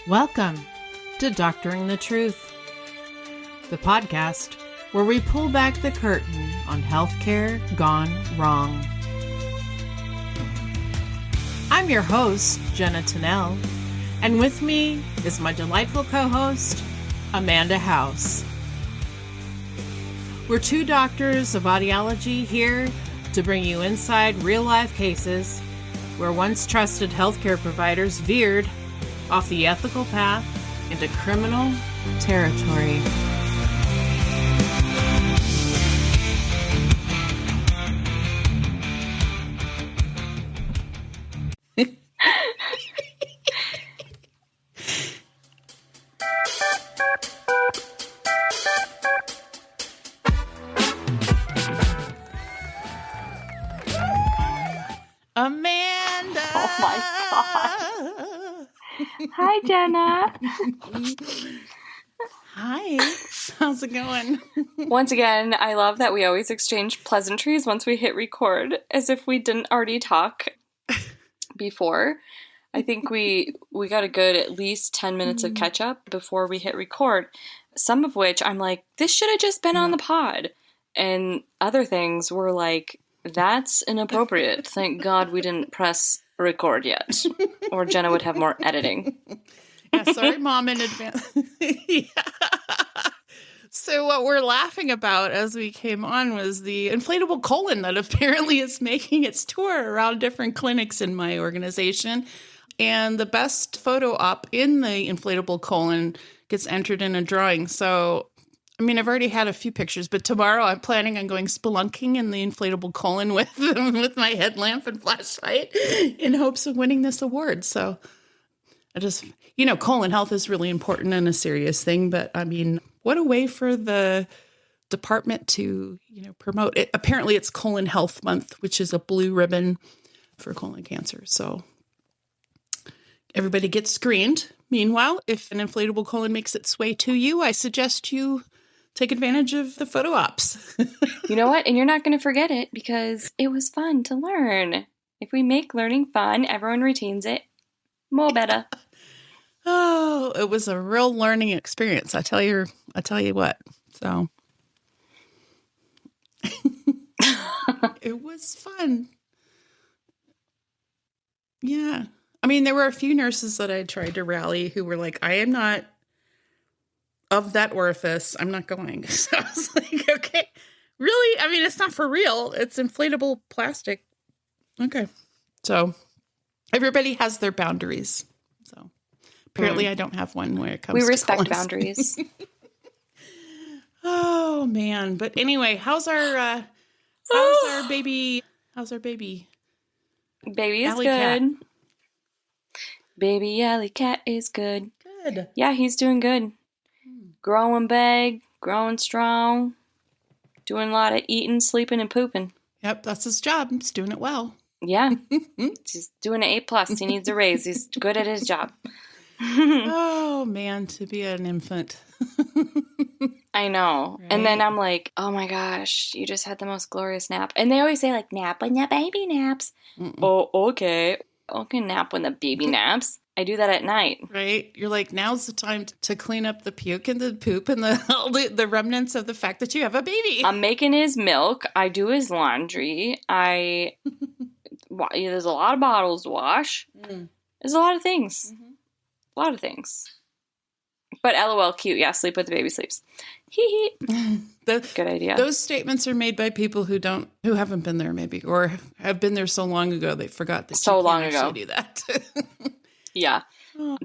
Welcome to Doctoring the Truth, the podcast where we pull back the curtain on healthcare gone wrong. I'm your host, Jenna Tennell, and with me is my delightful co-host, Amanda House. We're two doctors of audiology here to bring you inside real-life cases where once trusted healthcare providers veered off the ethical path into criminal territory. Amanda! Oh my God. Hi, Jenna. Hi. How's it going? Once again, I love that we always exchange pleasantries once we hit record, as if we didn't already talk before. I think we got a good at least 10 minutes of catch up before we hit record, some of which I'm like, this should have just been on the pod. And other things were like, that's inappropriate. Thank God we didn't press record yet, or Jenna would have more editing. Yeah, sorry, Mom, in advance. Yeah. So what we're laughing about as we came on was the inflatable colon that apparently is making its tour around different clinics in my organization. And the best photo op in the inflatable colon gets entered in a drawing. So I mean, I've already had a few pictures, but tomorrow I'm planning on going spelunking in the inflatable colon with my headlamp and flashlight in hopes of winning this award. So I just, colon health is really important and a serious thing. But I mean, what a way for the department to, promote it. Apparently it's Colon Health Month, which is a blue ribbon for colon cancer. So everybody gets screened. Meanwhile, if an inflatable colon makes its way to you, I suggest you take advantage of the photo ops. You know what? And you're not going to forget it because it was fun to learn. If we make learning fun, everyone retains it. More better. Oh, it was a real learning experience. I tell you what. So it was fun. Yeah. I mean, there were a few nurses that I tried to rally who were like, I am not of that orifice. I'm not going. So I was like, okay, really? I mean, it's not for real. It's inflatable plastic. Okay. So everybody has their boundaries. So apparently I don't have one where it comes to We respect colons. boundaries. Oh, man. But anyway, how's our baby? How's our baby? Baby is Alley good. cat? Baby alley cat is good. Good. Yeah, he's doing good. Growing big, growing strong, doing a lot of eating, sleeping, and pooping. Yep, that's his job. He's doing it well. Yeah. He's doing an A+. He needs a raise. He's good at his job. Oh, man, to be an infant. I know. Right? And then I'm like, oh my gosh, you just had the most glorious nap. And they always say, like, nap when the baby naps. Oh, okay. Okay, nap when the baby naps. I do that at night. Right? You're like, now's the time to clean up the puke and the poop and all the remnants of the fact that you have a baby. I'm making his milk. I do his laundry. There's a lot of bottles to wash. There's a lot of things. A lot of things. But LOL, cute. Yeah, sleep with the baby sleeps. Hee hee. Good idea. Those statements are made by people who haven't been there maybe, or have been there so long ago they forgot that so you long can't ago. actually do that. Yeah.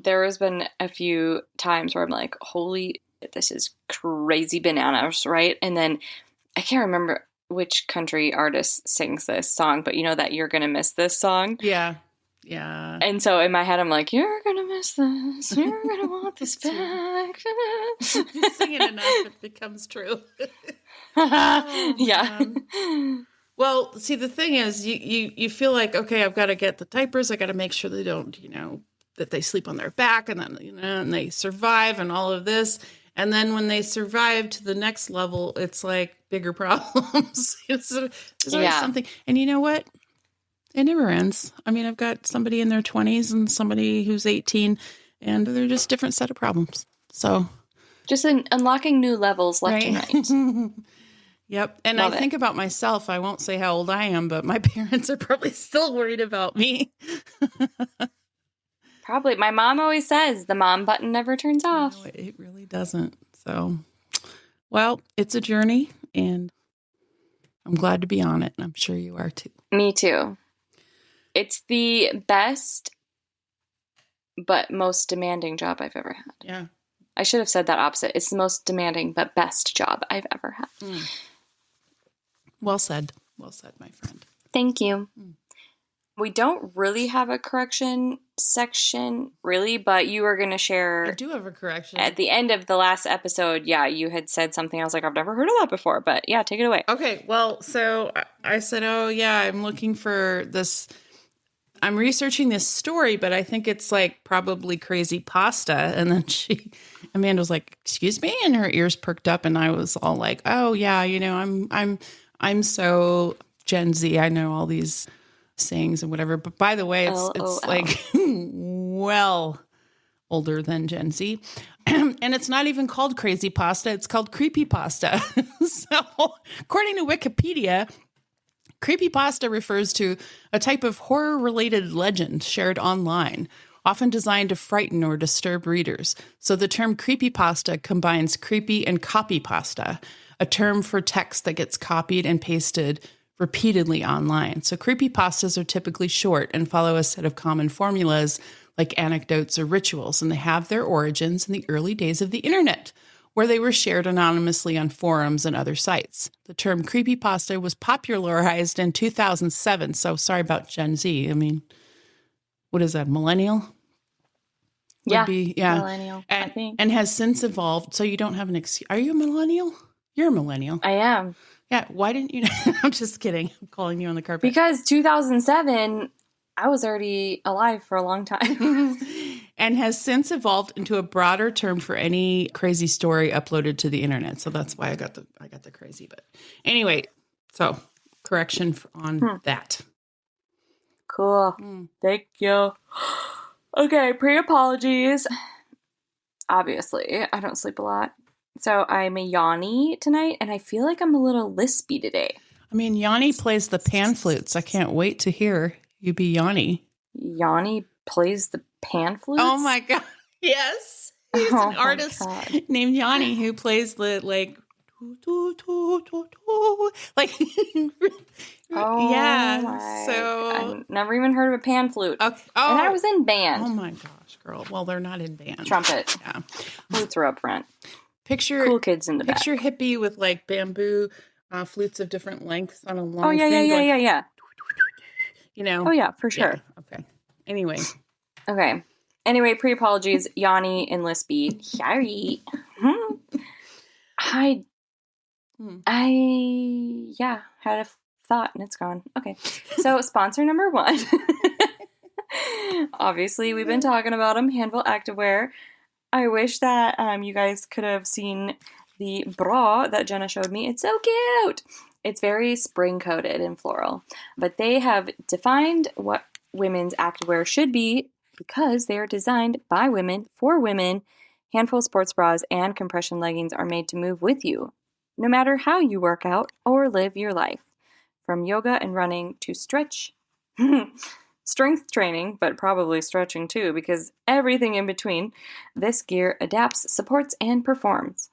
There has been a few times where I'm like, holy, this is crazy bananas, right? And then I can't remember which country artist sings this song, but you know that You're Gonna Miss This song? Yeah. Yeah. And so in my head, I'm like, you're gonna miss this. You're gonna want this back. If you sing it enough, it becomes true. Yeah. Well, see, the thing is, you feel like, okay, I've got to get the diapers. I got to make sure they don't, that they sleep on their back and then, and they survive and all of this. And then when they survive to the next level, it's like bigger problems. There's always something. And you know what? It never ends. I mean, I've got somebody in their 20s and somebody who's 18, and they're just different set of problems. So just unlocking new levels left and right. Yep. And Love I it. think about myself. I won't say how old I am, but my parents are probably still worried about me. Probably. My mom always says the mom button never turns off. No, it really doesn't. So, well, it's a journey, and I'm glad to be on it. And I'm sure you are too. Me too. It's the best but most demanding job I've ever had. Yeah. I should have said that opposite. It's the most demanding but best job I've ever had. Well said. Well said, my friend. Thank you. We don't really have a correction section, really, but you were going to share. I do have a correction. At the end of the last episode, yeah, you had said something. I was like, I've never heard of that before, but yeah, take it away. Okay, well, so I said, oh, yeah, I'm looking for this. I'm researching this story, but I think it's like probably crazy pasta. And then Amanda was like, excuse me? And her ears perked up, and I was all like, oh, yeah, you know, I'm so Gen Z. I know all these sayings and whatever. But by the way, it's like well older than Gen Z. And it's not even called crazy pasta. It's called creepy pasta. So according to Wikipedia, creepypasta refers to a type of horror-related legend shared online, often designed to frighten or disturb readers. So the term creepypasta combines creepy and copypasta, a term for text that gets copied and pasted repeatedly online. So creepypastas are typically short and follow a set of common formulas like anecdotes or rituals, and they have their origins in the early days of the internet, where they were shared anonymously on forums and other sites. The term creepypasta was popularized in 2007, so sorry about Gen Z. I mean, what is that, millennial? Yeah, yeah. Millennial, I think. And has since evolved, so you don't have an excuse. Are you a millennial? You're a millennial. I am. Yeah, why didn't you? I'm just kidding. I'm calling you on the carpet. Because 2007, I was already alive for a long time. And has since evolved into a broader term for any crazy story uploaded to the internet. So that's why I got the crazy. But anyway, so correction on that. Cool. Thank you. Okay, pre-apologies. Obviously, I don't sleep a lot. So I'm a Yanni tonight, and I feel like I'm a little lispy today. I mean, Yanni plays the pan flutes. I can't wait to hear you be Yanni. Yanni plays the pan flutes? Oh my God. Yes. He's an artist named Yanni who plays the like yeah. So I've never even heard of a pan flute. Okay. Oh. And I was in band. Oh my gosh, girl. Well, they're not in band. Trumpet. Yeah. Flutes are up front. Picture cool kids in the back. Picture hippie with like bamboo flutes of different lengths on a long thing. Yeah. You know. Oh yeah, for sure. Yeah. Okay. Anyway. Okay. Anyway, pre-apologies, Yanni and Lispy. Sorry. I had a thought and it's gone. Okay. So sponsor number 1. Obviously, we've been talking about them. Handful Activewear. I wish that you guys could have seen the bra that Jenna showed me. It's so cute. It's very spring-coated and floral. But they have defined what women's activewear should be because they are designed by women for women. Handful sports bras and compression leggings are made to move with you, no matter how you work out or live your life. From yoga and running to strength training, but probably stretching too, because everything in between, this gear adapts, supports, and performs.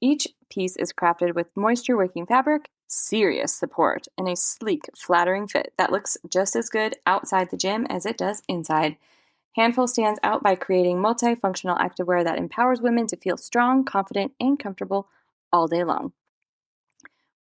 Each piece is crafted with moisture-wicking fabric, serious support, and a sleek, flattering fit that looks just as good outside the gym as it does inside. Handful stands out by creating multifunctional activewear that empowers women to feel strong, confident, and comfortable all day long.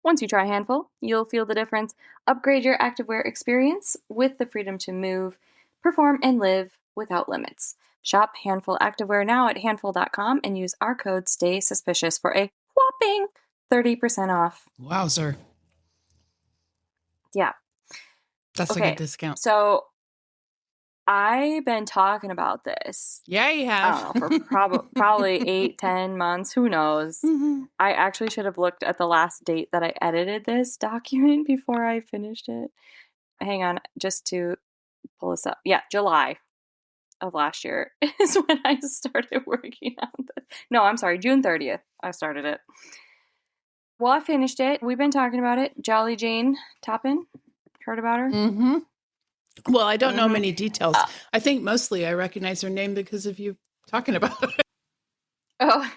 Once you try Handful, you'll feel the difference. Upgrade your activewear experience with the freedom to move, perform, and live without limits. Shop Handful Activewear now at handful.com and use our code STAYSUSPICIOUS for a whopping 30% off. Wowzer. Yeah. That's a good discount. So I've been talking about this. Yeah, you have. I don't know, for probably 8-10 months. Who knows? Mm-hmm. I actually should have looked at the last date that I edited this document before I finished it. Hang on, just to pull this up. Yeah, July. of last year is when I started working on this. No, I'm sorry, June 30th. I started it. Well, I finished it. We've been talking about it. Jolly Jane Toppin. Heard about her? Mm-hmm. Well, I don't know many details. I think mostly I recognize her name because of you talking about it. Oh,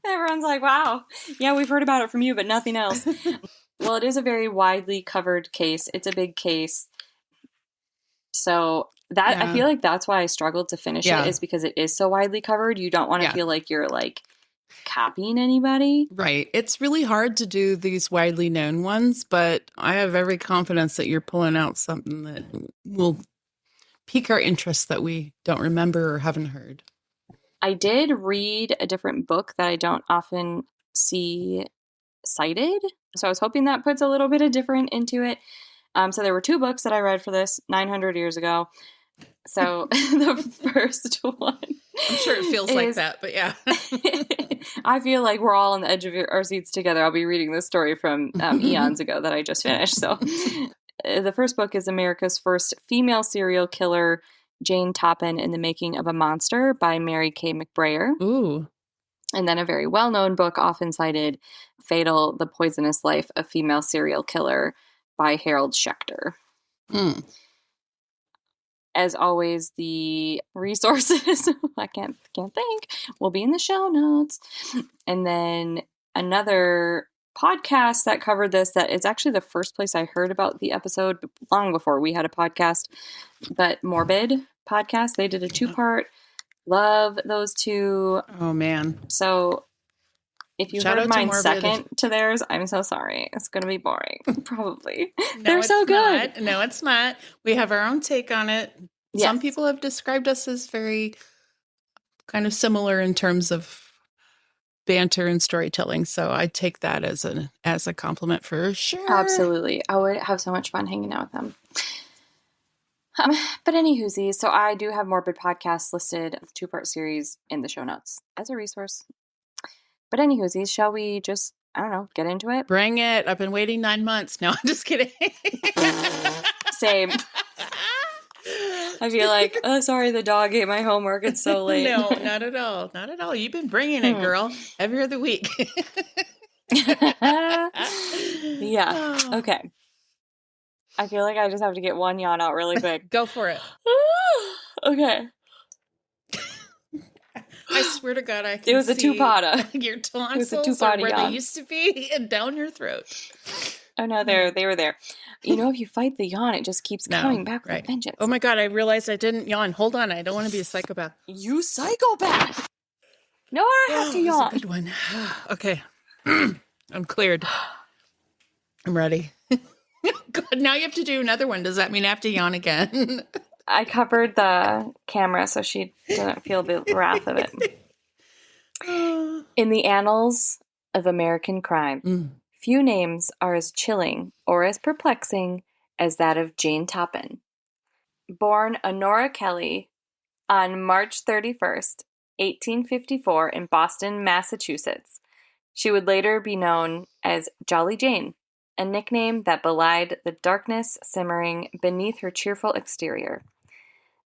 everyone's like, wow. Yeah, we've heard about it from you, but nothing else. Well, it is a very widely covered case. It's a big case. So that I feel like that's why I struggled to finish it, is because it is so widely covered. You don't want to feel like you're like copying anybody. Right. It's really hard to do these widely known ones, but I have every confidence that you're pulling out something that will pique our interest that we don't remember or haven't heard. I did read a different book that I don't often see cited. So I was hoping that puts a little bit of different into it. So there were 2 books that I read for this 900 years ago. So the first one, I'm sure it feels like that, but yeah. I feel like we're all on the edge of our seats together. I'll be reading this story from eons ago that I just finished. So the first book is America's First Female Serial Killer, Jane Toppin in the Making of a Monster by Mary K. McBrayer. Ooh. And then a very well-known book, often cited, Fatal, The Poisonous Life of Female Serial Killer by Harold Schechter. Mm. As always, the resources, I can't think, will be in the show notes. And then another podcast that covered this, that is actually the first place I heard about the episode, long before we had a podcast, but Morbid podcast. They did a 2-part. Love those 2. Oh, man. So if you heard mine second to theirs, I'm so sorry. It's going to be boring, probably. They're so good. No, it's not. We have our own take on it. Yes. Some people have described us as very kind of similar in terms of banter and storytelling. So I take that as a compliment for sure. Absolutely. I would have so much fun hanging out with them. But any whoosies, so I do have Morbid podcasts listed, a 2-part series in the show notes as a resource. But any whoosies, shall we just, I don't know, get into it? Bring it. I've been waiting 9 months. No, I'm just kidding. Same. I feel like, oh, sorry, the dog ate my homework. It's so late. No, not at all. Not at all. You've been bringing it, girl. Every other week. Yeah. Okay. I feel like I just have to get one yawn out really quick. Go for it. Okay. I swear to God, I can see. It was a two-parter. Your tonsils are where they used to be and down your throat. Oh, no, they were there. You know, if you fight the yawn, it just keeps coming back with vengeance. Oh, my God, I realized I didn't yawn. Hold on, I don't want to be a psychopath. You psychopath! No, I have to yawn. That's a good one. Okay. I'm cleared. I'm ready. God, now you have to do another one. Does that mean I have to yawn again? I covered the camera so she doesn't feel the wrath of it. In the annals of American crime, few names are as chilling or as perplexing as that of Jane Toppin. Born Honora Kelly on March 31st, 1854 in Boston, Massachusetts, she would later be known as Jolly Jane, a nickname that belied the darkness simmering beneath her cheerful exterior.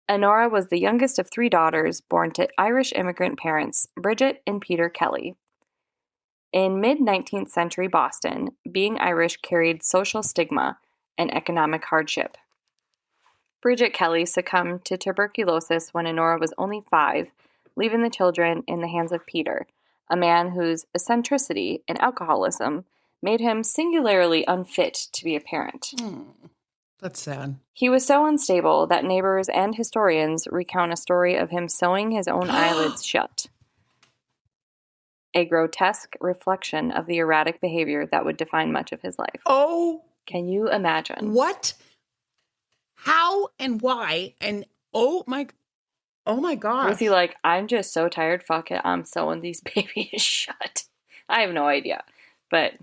Honora was the youngest of 3 daughters born to Irish immigrant parents, Bridget and Peter Kelly. In mid-19th century Boston, being Irish carried social stigma and economic hardship. Bridget Kelly succumbed to tuberculosis when Honora was only 5, leaving the children in the hands of Peter, a man whose eccentricity and alcoholism made him singularly unfit to be a parent. That's sad. He was so unstable that neighbors and historians recount a story of him sewing his own eyelids shut. A grotesque reflection of the erratic behavior that would define much of his life. Oh. Can you imagine? What? How and why? And oh my gosh. Was he like, I'm just so tired, fuck it, I'm sewing these babies shut? I have no idea. But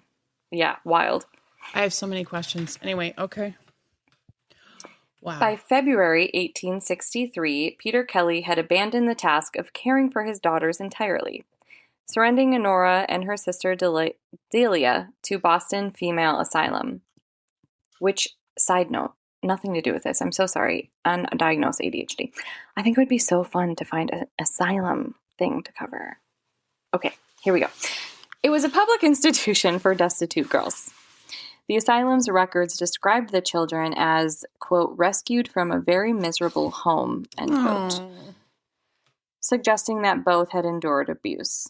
yeah, wild. I have so many questions. Anyway, okay. Wow. By February 1863, Peter Kelly had abandoned the task of caring for his daughters entirely, surrendering Honora and her sister Delia to Boston Female Asylum. Which, side note, nothing to do with this. I'm so sorry. Undiagnosed ADHD. I think it would be so fun to find an asylum thing to cover. Okay, here we go. It was a public institution for destitute girls. The asylum's records described the children as, quote, rescued from a very miserable home, end quote, suggesting that both had endured abuse.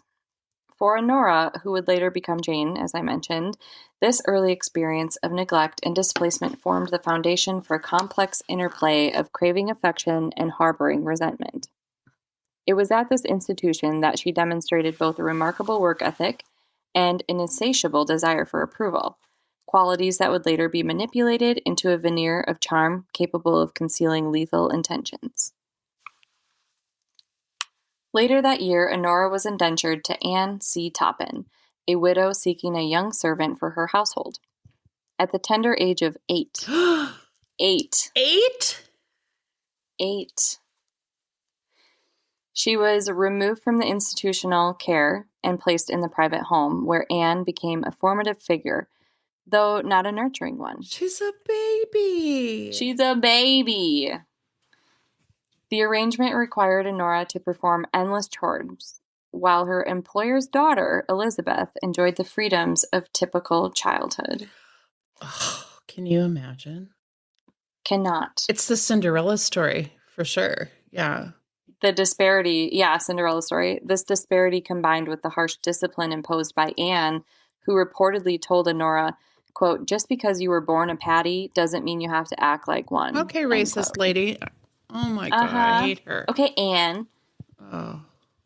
For Honora, who would later become Jane, as I mentioned, this early experience of neglect and displacement formed the foundation for a complex interplay of craving affection and harboring resentment. It was at this institution that she demonstrated both a remarkable work ethic and an insatiable desire for approval, qualities that would later be manipulated into a veneer of charm capable of concealing lethal intentions. Later that year, Honora was indentured to Anne C. Toppin, a widow seeking a young servant for her household. At the tender age of 8. 8. 8? 8. She was removed from the institutional care and placed in the private home, where Anne became a formative figure, though not a nurturing one. She's a baby. She's a baby. The arrangement required Honora to perform endless chores, while her employer's daughter, Elizabeth, enjoyed the freedoms of typical childhood. Oh, can you imagine? Cannot. It's the Cinderella story, for sure. Yeah. The disparity, Cinderella story. This disparity combined with the harsh discipline imposed by Anne, who reportedly told Honora, quote, just because you were born a patty doesn't mean you have to act like one. Okay, racist lady. Oh my God, I hate her. Okay, Anne. Oh.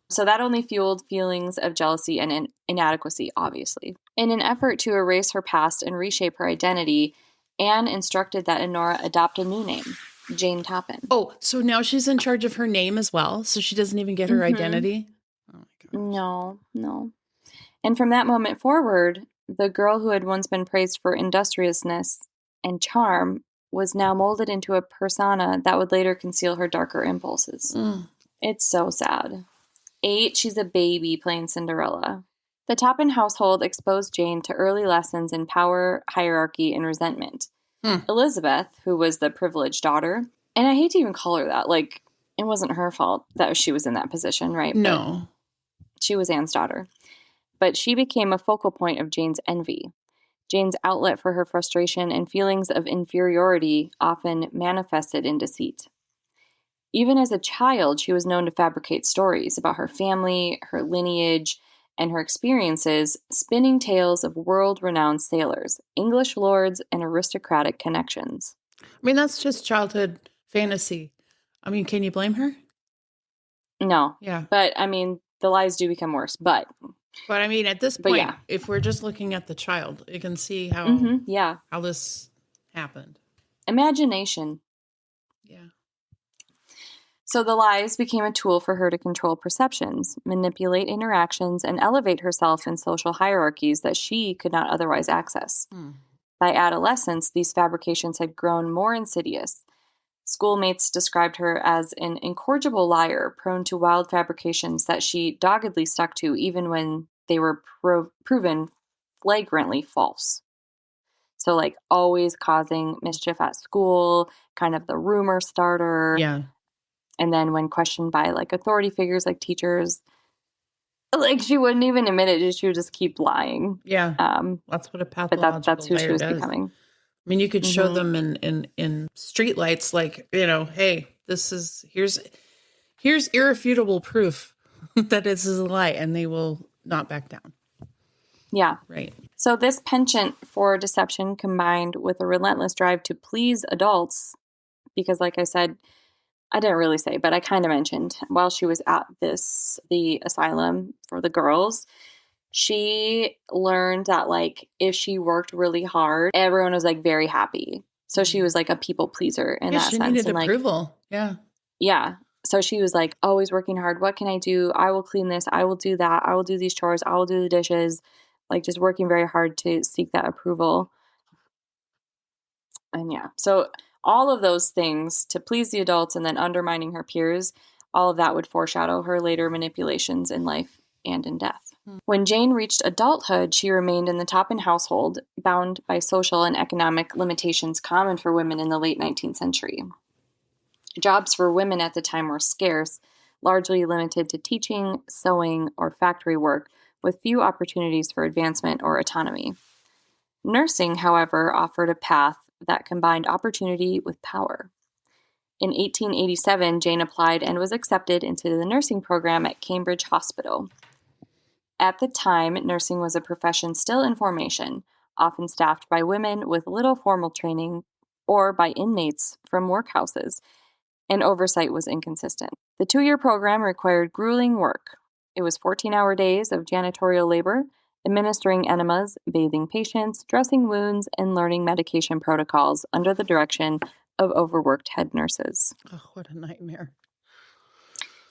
So that only fueled feelings of jealousy and inadequacy, obviously. In an effort to erase her past and reshape her identity, Anne instructed that Honora adopt a new name, Jane Toppin. Oh, so now she's in charge of her name as well, so she doesn't even get her identity? Oh my God. No. And from that moment forward, the girl who had once been praised for industriousness and charm was now molded into a persona that would later conceal her darker impulses. It's so sad. 8, she's a baby playing Cinderella. The Toppin household exposed Jane to early lessons in power, hierarchy, and resentment. Elizabeth, who was the privileged daughter, and I hate to even call her that, like, it wasn't her fault that she was in that position, right? No. But she was Anne's daughter. But she became a focal point of Jane's envy. Jane's outlet for her frustration and feelings of inferiority often manifested in deceit. Even as a child, she was known to fabricate stories about her family, her lineage, and her experiences, spinning tales of world-renowned sailors, English lords, and aristocratic connections. I mean, that's just childhood fantasy. I mean, can you blame her? No. Yeah. But, I mean, the lies do become worse, But I mean, at this point, if we're just looking at the child, you can see how how this happened. Imagination. Yeah. So the lies became a tool for her to control perceptions, manipulate interactions, and elevate herself in social hierarchies that she could not otherwise access. By adolescence, these fabrications had grown more insidious. Schoolmates described her as an incorrigible liar, prone to wild fabrications that she doggedly stuck to even when they were proven flagrantly false. So, like, always causing mischief at school, kind of the rumor starter. Yeah. And then when questioned by, like, authority figures like teachers, like, she wouldn't even admit it. She would just keep lying. Yeah. That's what a pathological But that's who she was becoming. I mean, you could show them in streetlights, like, you know, hey, here's irrefutable proof that this is a lie, and they will not back down. Yeah. Right. So this penchant for deception combined with a relentless drive to please adults, because like I said, I didn't really say, but I kind of mentioned while she was at the asylum for the girls, she learned that, like, if she worked really hard, everyone was, like, very happy. So she was, like, a people pleaser in that sense. She needed approval. Yeah. Yeah. So she was, like, always working hard. What can I do? I will clean this. I will do that. I will do these chores. I will do the dishes. Like, just working very hard to seek that approval. And yeah. So all of those things to please the adults and then undermining her peers, all of that would foreshadow her later manipulations in life and in death. When Jane reached adulthood, she remained in the Toppin household, bound by social and economic limitations common for women in the late 19th century. Jobs for women at the time were scarce, largely limited to teaching, sewing, or factory work, with few opportunities for advancement or autonomy. Nursing, however, offered a path that combined opportunity with power. In 1887, Jane applied and was accepted into the nursing program at Cambridge Hospital. At the time, nursing was a profession still in formation, often staffed by women with little formal training or by inmates from workhouses, and oversight was inconsistent. The 2-year program required grueling work. It was 14-hour days of janitorial labor, administering enemas, bathing patients, dressing wounds, and learning medication protocols under the direction of overworked head nurses. Oh, what a nightmare.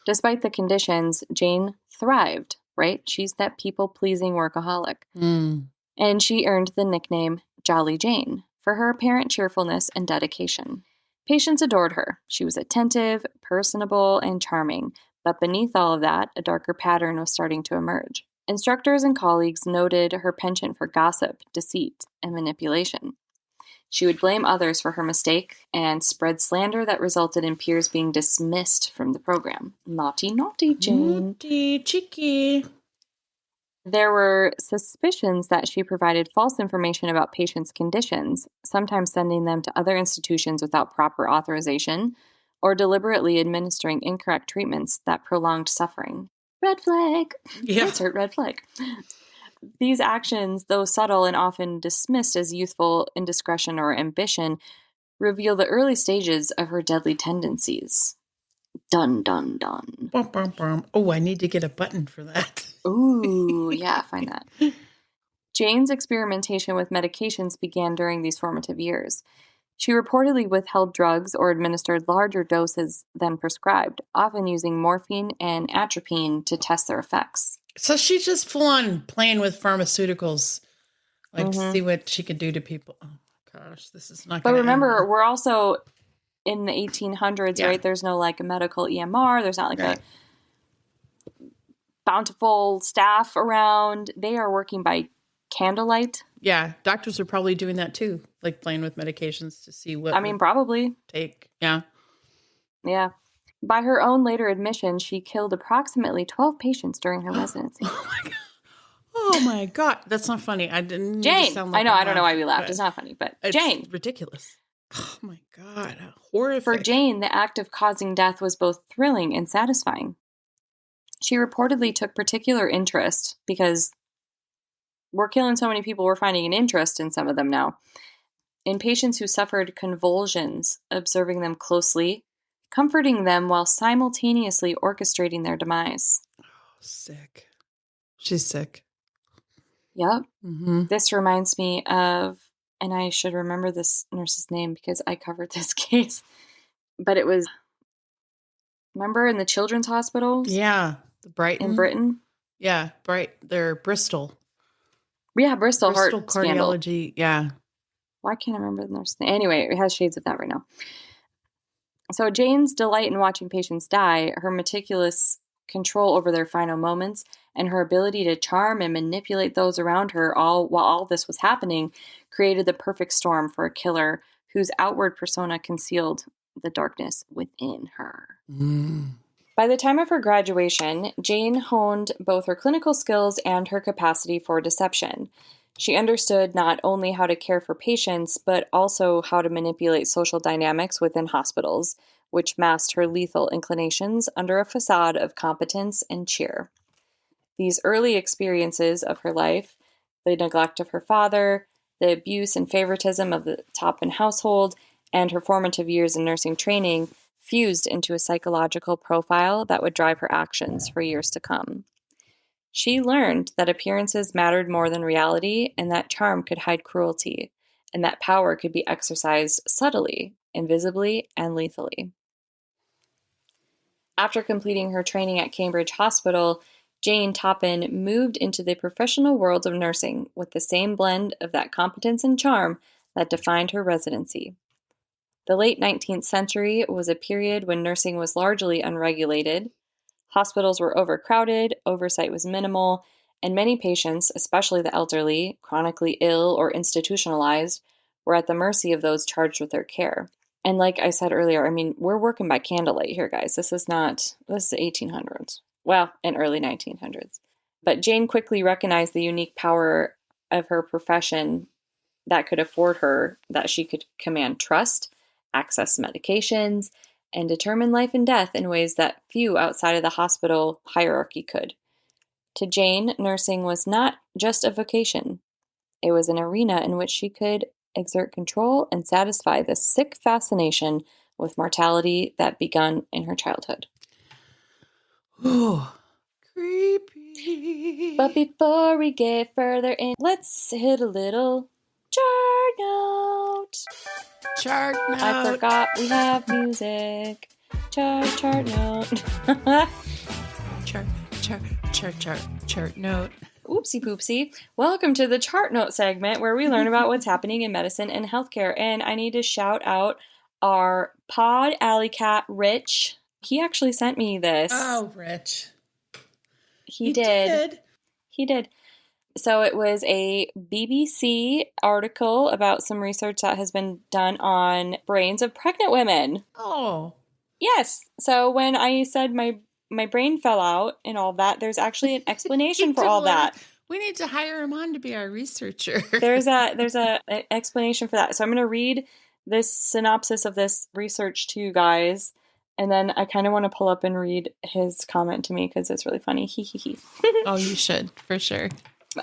Despite the conditions, Jane thrived, right? She's that people-pleasing workaholic. And she earned the nickname Jolly Jane for her apparent cheerfulness and dedication. Patients adored her. She was attentive, personable, and charming, but beneath all of that, a darker pattern was starting to emerge. Instructors and colleagues noted her penchant for gossip, deceit, and manipulation. She would blame others for her mistake and spread slander that resulted in peers being dismissed from the program. Naughty, naughty, Jane. Naughty, cheeky. There were suspicions that she provided false information about patients' conditions, sometimes sending them to other institutions without proper authorization, or deliberately administering incorrect treatments that prolonged suffering. Red flag! Yeah. Insert red flag. These actions, though subtle and often dismissed as youthful indiscretion or ambition, reveal the early stages of her deadly tendencies. Dun, dun, dun. Bum, bum, bum. Oh, I need to get a button for that. Ooh, yeah, find that. Jane's experimentation with medications began during these formative years. She reportedly withheld drugs or administered larger doses than prescribed, often using morphine and atropine to test their effects. So she's just full on playing with pharmaceuticals, like to see what she could do to people. Oh my gosh, this is not going to. But remember, we're also in the 1800s, right? There's no like a medical EMR. There's not like a bountiful staff around. They are working by candlelight. Yeah, doctors are probably doing that too, like playing with medications to see what. I mean, probably take. Yeah. By her own later admission, she killed approximately 12 patients during her residency. Oh my god! Oh my god! That's not funny. I didn't. Jane, sound like I know. I don't know why we laughed. It's not funny, but it's Jane, ridiculous. Oh my god! Horrific. For Jane, the act of causing death was both thrilling and satisfying. She reportedly took particular interest because we're killing so many people, we're finding an interest in some of them now. In patients who suffered convulsions, observing them closely, comforting them while simultaneously orchestrating their demise. Oh, sick. She's sick. Yep. Mm-hmm. This reminds me of, and I should remember this nurse's name because I covered this case, but it was, remember in the children's hospitals? Yeah. The Brighton. In Britain? Yeah. They're Bristol. Yeah, Bristol heart cardiology. Scandal. Yeah. Why can't I remember the nurse's name? Anyway, it has shades of that right now. So Jane's delight in watching patients die, her meticulous control over their final moments, and her ability to charm and manipulate those around her while all this was happening created the perfect storm for a killer whose outward persona concealed the darkness within her. By the time of her graduation, Jane honed both her clinical skills and her capacity for deception. She understood not only how to care for patients, but also how to manipulate social dynamics within hospitals, which masked her lethal inclinations under a facade of competence and cheer. These early experiences of her life, the neglect of her father, the abuse and favoritism of the Toppin household, and her formative years in nursing training, fused into a psychological profile that would drive her actions for years to come. She learned that appearances mattered more than reality, and that charm could hide cruelty, and that power could be exercised subtly, invisibly, and lethally. After completing her training at Cambridge Hospital, Jane Toppin moved into the professional world of nursing with the same blend of that competence and charm that defined her residency. The late 19th century was a period when nursing was largely unregulated. Hospitals were overcrowded, oversight was minimal, And many patients, especially the elderly, chronically ill, or institutionalized, were at the mercy of those charged with their care. And like I said earlier, I mean, we're working by candlelight here, guys. This is the 1800s. Well, and early 1900s. But Jane quickly recognized the unique power of her profession that could afford her that she could command trust, access medications, and determine life and death in ways that few outside of the hospital hierarchy could. To Jane, nursing was not just a vocation. It was an arena in which she could exert control and satisfy the sick fascination with mortality that begun in her childhood. Oh, creepy. But before we get further in, let's hit a little chart note. Chart note. I forgot we have music. Chart note. Chart note. Oopsie poopsie. Welcome to the chart note segment where we learn about what's happening in medicine and healthcare. And I need to shout out our pod alley cat, Rich. He actually sent me this. Oh, Rich. He did. So it was a BBC article about some research that has been done on brains of pregnant women. Oh. Yes. So when I said my brain fell out and all that, there's actually an explanation for all that. We need to hire him on to be our researcher. There's a explanation for that. So I'm going to read this synopsis of this research to you guys. And then I kind of want to pull up and read his comment to me because it's really funny. Oh, you should, for sure.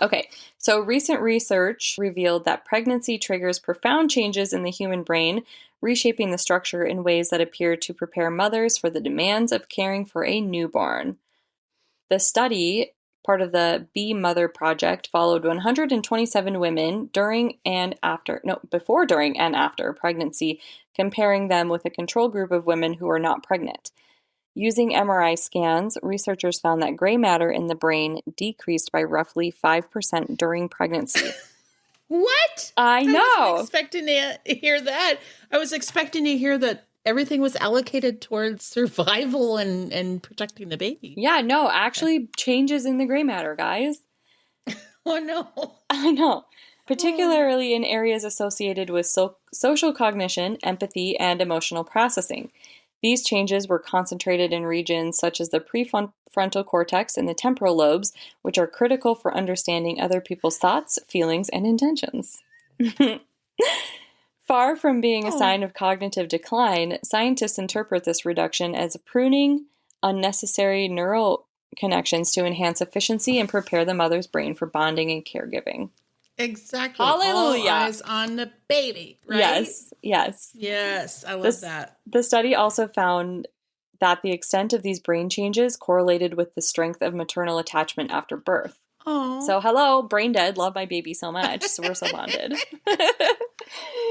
Okay, so recent research revealed that pregnancy triggers profound changes in the human brain, reshaping the structure in ways that appear to prepare mothers for the demands of caring for a newborn. The study, part of the Be Mother Project, followed 127 women before, during, and after pregnancy, comparing them with a control group of women who are not pregnant. Using MRI scans, researchers found that gray matter in the brain decreased by roughly 5% during pregnancy. What? I know. I wasn't expecting to hear that. I was expecting to hear that everything was allocated towards survival and protecting the baby. Yeah, no, actually changes in the gray matter, guys. Oh, no. I know. Particularly in areas associated with social cognition, empathy, and emotional processing. These changes were concentrated in regions such as the prefrontal cortex and the temporal lobes, which are critical for understanding other people's thoughts, feelings, and intentions. Far from being a sign of cognitive decline, scientists interpret this reduction as pruning unnecessary neural connections to enhance efficiency and prepare the mother's brain for bonding and caregiving. Exactly. Hallelujah. All eyes on the baby, right? Yes. I love that. The study also found that the extent of these brain changes correlated with the strength of maternal attachment after birth. Oh. So, hello, brain dead, love my baby so much. So we're so bonded.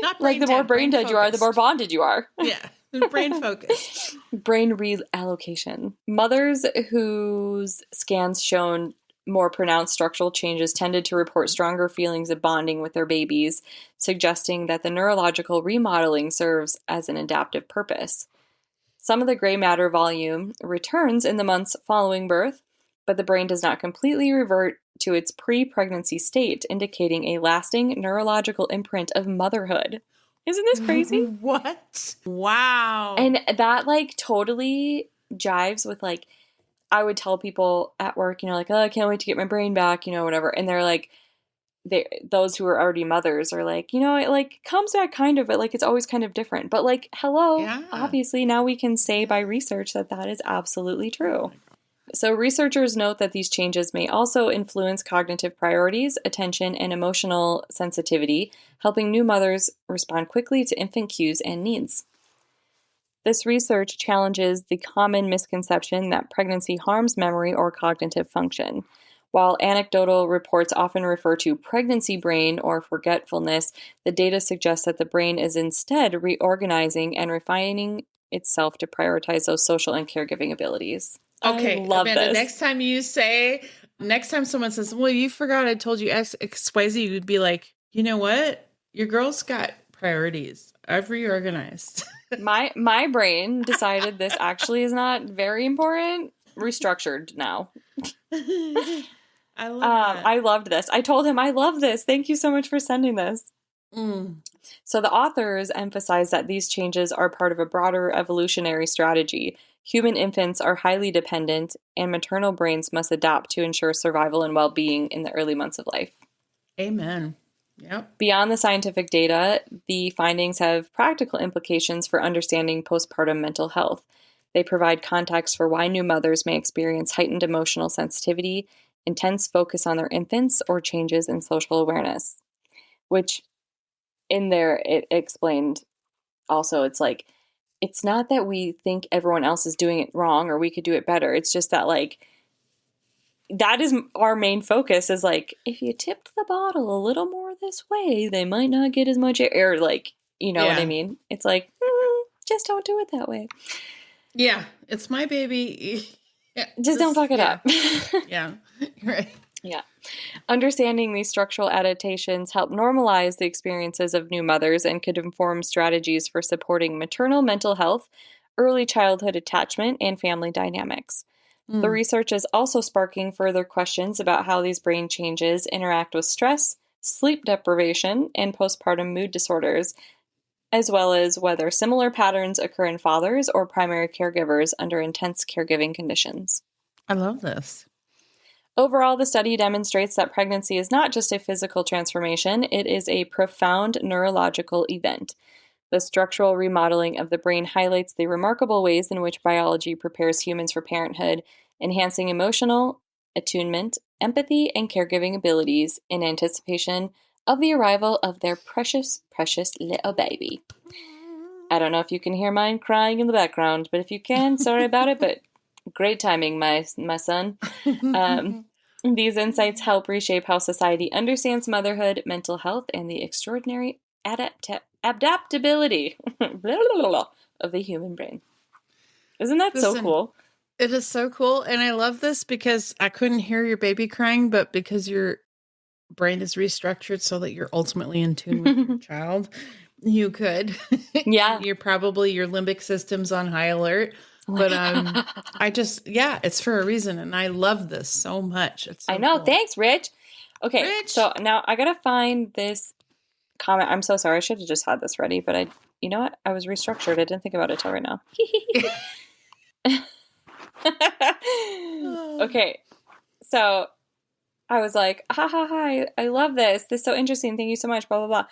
Not like the more brain dead you are, the more bonded you are. Yeah. Brain focused. Brain reallocation. Mothers whose scans shown more pronounced structural changes tended to report stronger feelings of bonding with their babies, suggesting that the neurological remodeling serves as an adaptive purpose. Some of the gray matter volume returns in the months following birth, but the brain does not completely revert to its pre-pregnancy state, indicating a lasting neurological imprint of motherhood. Isn't this crazy? What? Wow. And that, totally jives with, I would tell people at work, oh, I can't wait to get my brain back, whatever. And they're like, those who are already mothers are like, it comes back kind of, but it's always kind of different. But hello, yeah. Obviously now we can say by research that is absolutely true. So researchers note that these changes may also influence cognitive priorities, attention, and emotional sensitivity, helping new mothers respond quickly to infant cues and needs. This research challenges the common misconception that pregnancy harms memory or cognitive function. While anecdotal reports often refer to pregnancy brain or forgetfulness, the data suggests that the brain is instead reorganizing and refining itself to prioritize those social and caregiving abilities. Okay, I love Amanda, this. Next time someone says, well, you forgot I told you XYZ, you'd be like, you know what? Your girl's got priorities. I've reorganized. My brain decided this actually is not very important. Restructured now. I love that. I loved this. I told him, I love this. Thank you so much for sending this. Mm. So the authors emphasize that these changes are part of a broader evolutionary strategy. Human infants are highly dependent, and maternal brains must adapt to ensure survival and well-being in the early months of life. Amen. Yep. Beyond the scientific data, the findings have practical implications for understanding postpartum mental health. They provide context for why new mothers may experience heightened emotional sensitivity, intense focus on their infants, or changes in social awareness. Which, in there, it explained also, it's like, it's not that we think everyone else is doing it wrong or we could do it better. It's just that, like, that is our main focus is like, if you tipped the bottle a little more this way, they might not get as much air. Like, you know what I mean? It's like, just don't do it that way. Yeah. It's my baby. Just don't fuck it up. Yeah. Right. Yeah. Understanding these structural adaptations help normalize the experiences of new mothers and could inform strategies for supporting maternal mental health, early childhood attachment, and family dynamics. The research is also sparking further questions about how these brain changes interact with stress, sleep deprivation, and postpartum mood disorders, as well as whether similar patterns occur in fathers or primary caregivers under intense caregiving conditions. I love this. Overall, the study demonstrates that pregnancy is not just a physical transformation, it is a profound neurological event. The structural remodeling of the brain highlights the remarkable ways in which biology prepares humans for parenthood, enhancing emotional attunement, empathy, and caregiving abilities in anticipation of the arrival of their precious, precious little baby. I don't know if you can hear mine crying in the background, but if you can, sorry about it, but great timing, my son. These insights help reshape how society understands motherhood, mental health, and the extraordinary adaptability of the human brain. Isn't that so cool? It is so cool. And I love this because I couldn't hear your baby crying, but because your brain is restructured so that you're ultimately in tune with your child, you could. Yeah. Your limbic system's on high alert. But it's for a reason. And I love this so much. It's so I know. cool. Thanks, Rich. Okay. So now I got to find this comment. I'm so sorry. I should have just had this ready, but you know what? I was restructured. I didn't think about it till right now. Okay. So I was like, I love this. This is so interesting. Thank you so much, blah, blah, blah.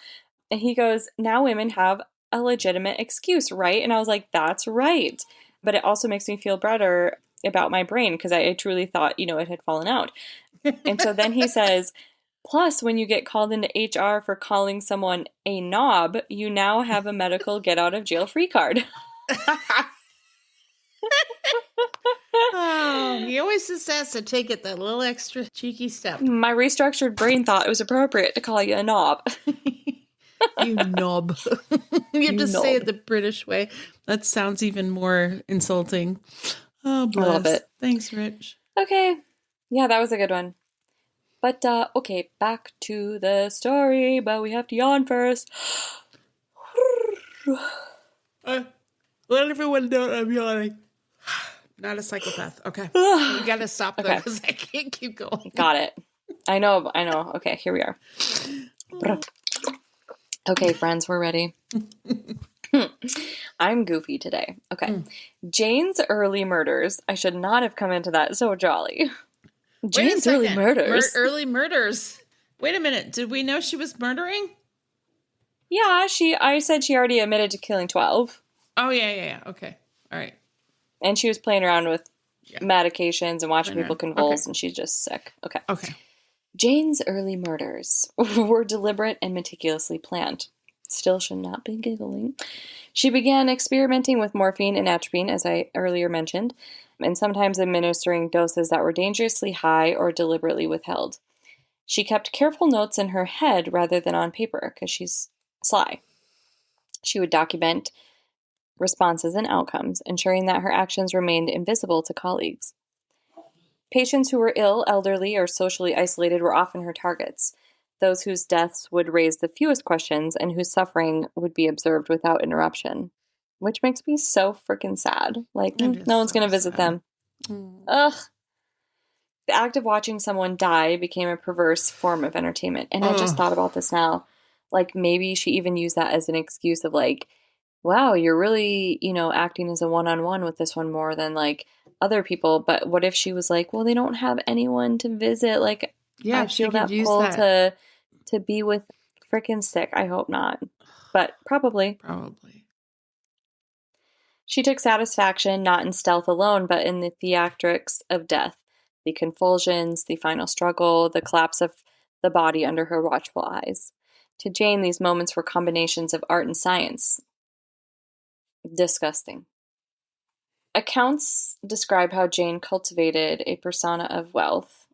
And he goes, now women have a legitimate excuse, right? And I was like, that's right. But it also makes me feel better about my brain because I truly thought, it had fallen out. And so then he says, plus, when you get called into HR for calling someone a knob, you now have a medical get out of jail free card. Oh, he always just has to take it that little extra cheeky step. My restructured brain thought it was appropriate to call you a knob. You knob. You just say it the British way. That sounds even more insulting. Oh, bless. I love it. Thanks, Rich. Okay. Yeah, that was a good one. But, okay, back to the story, but we have to yawn first. Let everyone know I'm yawning. Not a psychopath. Okay. We got to stop though because I can't keep going. Got it. I know. Okay, here we are. Okay, friends, we're ready. I'm goofy today. Okay. Jane's early murders. I should not have come into that so jolly. Jane's early murders. Early murders. Wait a minute. Did we know she was murdering? Yeah, I said she already admitted to killing 12. Oh, yeah. Okay. All right. And she was playing around with medications and watching people convulse, and she's just sick. Okay. Jane's early murders were deliberate and meticulously planned. Still should not be giggling. She began experimenting with morphine and atropine, as I earlier mentioned, and sometimes administering doses that were dangerously high or deliberately withheld. She kept careful notes in her head rather than on paper, because she's sly. She would document responses and outcomes, ensuring that her actions remained invisible to colleagues. Patients who were ill, elderly, or socially isolated were often her targets, those whose deaths would raise the fewest questions and whose suffering would be observed without interruption, which makes me so freaking sad. Like, no one's going to visit them. Ugh. The act of watching someone die became a perverse form of entertainment. And I just thought about this now. Like, maybe she even used that as an excuse of like, wow, you're really, acting as a one-on-one with this one more than like other people. But what if she was like, well, they don't have anyone to visit. Like, Yeah, I she feel could that use pull that. to be with frickin' sick. I hope not. But probably. Probably. She took satisfaction not in stealth alone, but in the theatrics of death, the convulsions, the final struggle, the collapse of the body under her watchful eyes. To Jane, these moments were combinations of art and science. Disgusting. Accounts describe how Jane cultivated a persona of wealth.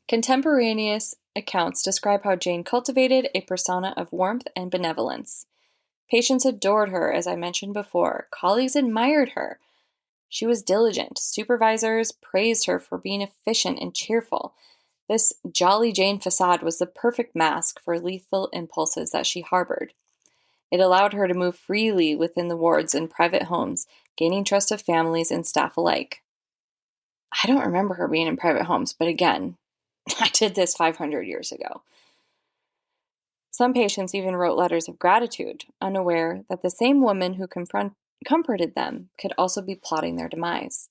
Contemporaneous accounts describe how Jane cultivated a persona of warmth and benevolence. Patients adored her, as I mentioned before. Colleagues admired her. She was diligent. Supervisors praised her for being efficient and cheerful. This Jolly Jane facade was the perfect mask for lethal impulses that she harbored. It allowed her to move freely within the wards and private homes, gaining trust of families and staff alike. I don't remember her being in private homes, but again, I did this 500 years ago. Some patients even wrote letters of gratitude, unaware that the same woman who comforted them could also be plotting their demise.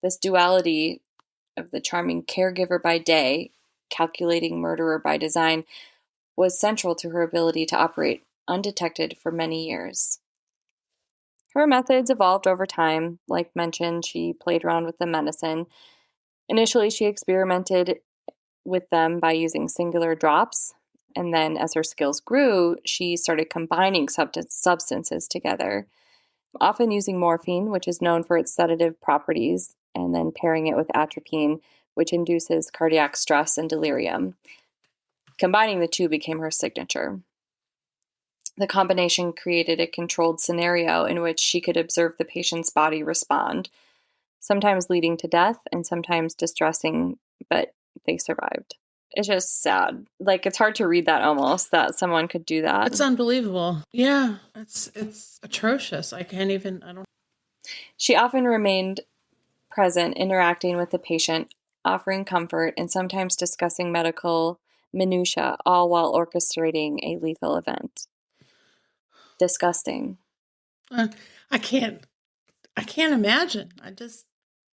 This duality of the charming caregiver by day, calculating murderer by design, was central to her ability to operate undetected for many years. Her methods evolved over time. Like mentioned, she played around with the medicine. Initially, she experimented with them by using singular drops, and then as her skills grew, she started combining substances together, often using morphine, which is known for its sedative properties, and then pairing it with atropine, which induces cardiac stress and delirium. Combining the two became her signature. The combination created a controlled scenario in which she could observe the patient's body respond, sometimes leading to death and sometimes distressing, but they survived. It's just sad. Like, it's hard to read that almost, that someone could do that. It's unbelievable. Yeah, it's atrocious. I don't. She often remained present, interacting with the patient, offering comfort, and sometimes discussing medical minutiae, all while orchestrating a lethal event. Disgusting. I can't imagine.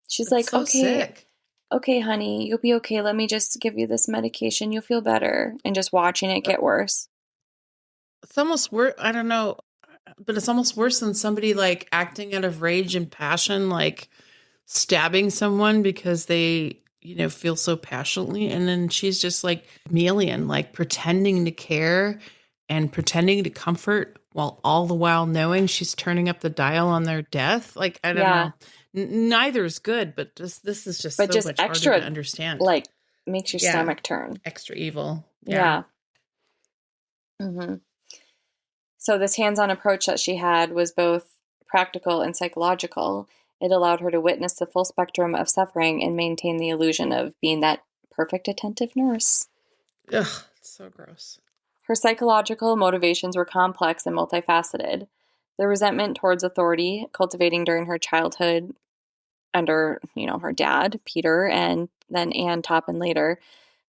She's It's like, so sick. okay, honey, you'll be okay. Let me just give you this medication. You'll feel better. And just watching it get worse. It's almost worse. I don't know, but it's almost worse than somebody like acting out of rage and passion, like stabbing someone because they, feel so passionately. And then she's just like chameleon, like pretending to care and pretending to comfort while all the while knowing she's turning up the dial on their death. Like, I don't know. Neither is good, but this is just so much extra, harder to understand. Like, makes your stomach turn. Extra evil. Yeah. Mm-hmm. So this hands-on approach that she had was both practical and psychological. It allowed her to witness the full spectrum of suffering and maintain the illusion of being that perfect attentive nurse. Ugh, it's so gross. Her psychological motivations were complex and multifaceted. The resentment towards authority, cultivating during her childhood under, her dad, Peter, and then Anne Toppin later,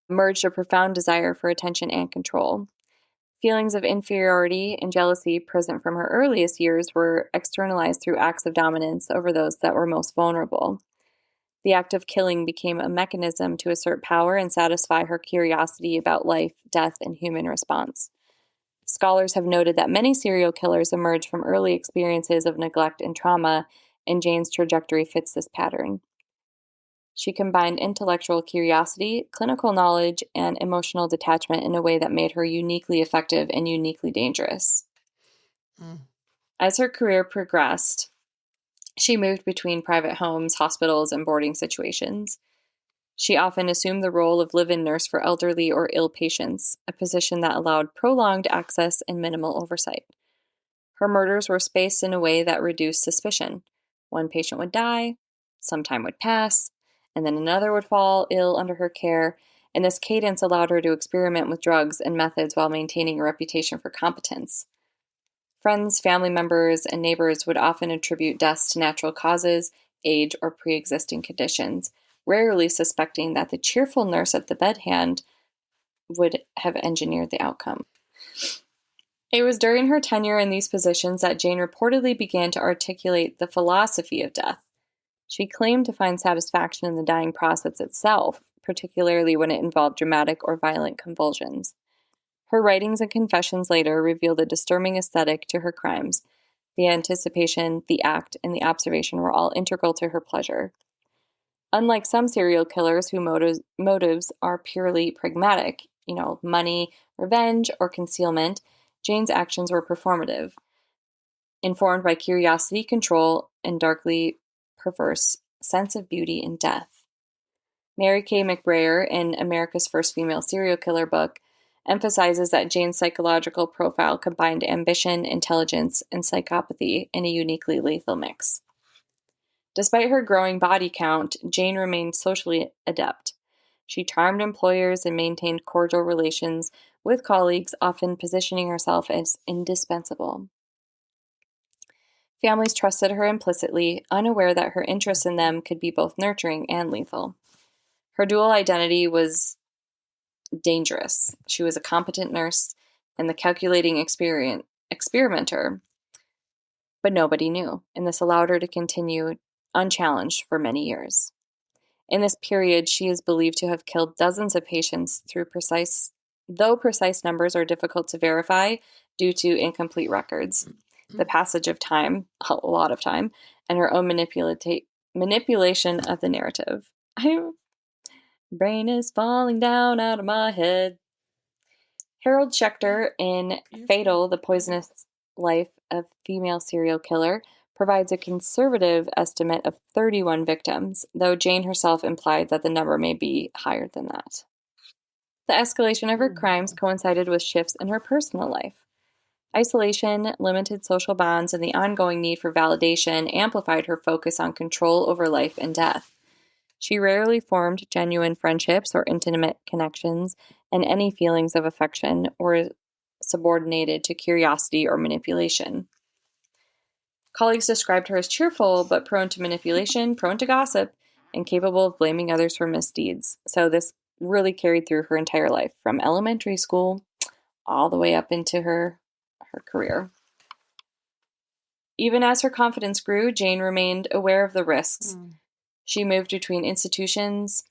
merged a profound desire for attention and control. Feelings of inferiority and jealousy present from her earliest years were externalized through acts of dominance over those that were most vulnerable. The act of killing became a mechanism to assert power and satisfy her curiosity about life, death, and human response. Scholars have noted that many serial killers emerge from early experiences of neglect and trauma, and Jane's trajectory fits this pattern. She combined intellectual curiosity, clinical knowledge, and emotional detachment in a way that made her uniquely effective and uniquely dangerous. As her career progressed, she moved between private homes, hospitals, and boarding situations. She often assumed the role of live-in nurse for elderly or ill patients, a position that allowed prolonged access and minimal oversight. Her murders were spaced in a way that reduced suspicion. One patient would die, some time would pass, and then another would fall ill under her care, and this cadence allowed her to experiment with drugs and methods while maintaining a reputation for competence. Friends, family members, and neighbors would often attribute deaths to natural causes, age, or pre-existing conditions, rarely suspecting that the cheerful nurse at the bedhand would have engineered the outcome. It was during her tenure in these positions that Jane reportedly began to articulate the philosophy of death. She claimed to find satisfaction in the dying process itself, particularly when it involved dramatic or violent convulsions. Her writings and confessions later revealed a disturbing aesthetic to her crimes. The anticipation, the act, and the observation were all integral to her pleasure. Unlike some serial killers whose motives are purely pragmatic, money, revenge, or concealment, Jane's actions were performative, informed by curiosity, control, and darkly perverse sense of beauty in death. Mary Kay McBrayer, in America's First Female Serial Killer book, emphasizes that Jane's psychological profile combined ambition, intelligence, and psychopathy in a uniquely lethal mix. Despite her growing body count, Jane remained socially adept. She charmed employers and maintained cordial relations with colleagues, often positioning herself as indispensable. Families trusted her implicitly, unaware that her interest in them could be both nurturing and lethal. Her dual identity was dangerous. She was a competent nurse and the calculating experimenter, but nobody knew, and this allowed her to continue unchallenged for many years. In this period, she is believed to have killed dozens of patients though precise numbers are difficult to verify due to incomplete records, the passage of time, a lot of time, and her own manipulation of the narrative. Brain is falling down out of my head. Harold Schechter in Fatal, The Poisonous Life of Female Serial Killer provides a conservative estimate of 31 victims, though Jane herself implied that the number may be higher than that. The escalation of her crimes coincided with shifts in her personal life. Isolation, limited social bonds, and the ongoing need for validation amplified her focus on control over life and death. She rarely formed genuine friendships or intimate connections, and any feelings of affection were subordinated to curiosity or manipulation. Colleagues described her as cheerful, but prone to manipulation, prone to gossip, and capable of blaming others for misdeeds. So this really carried through her entire life, from elementary school all the way up into her career. Even as her confidence grew, Jane remained aware of the risks. She moved between institutions,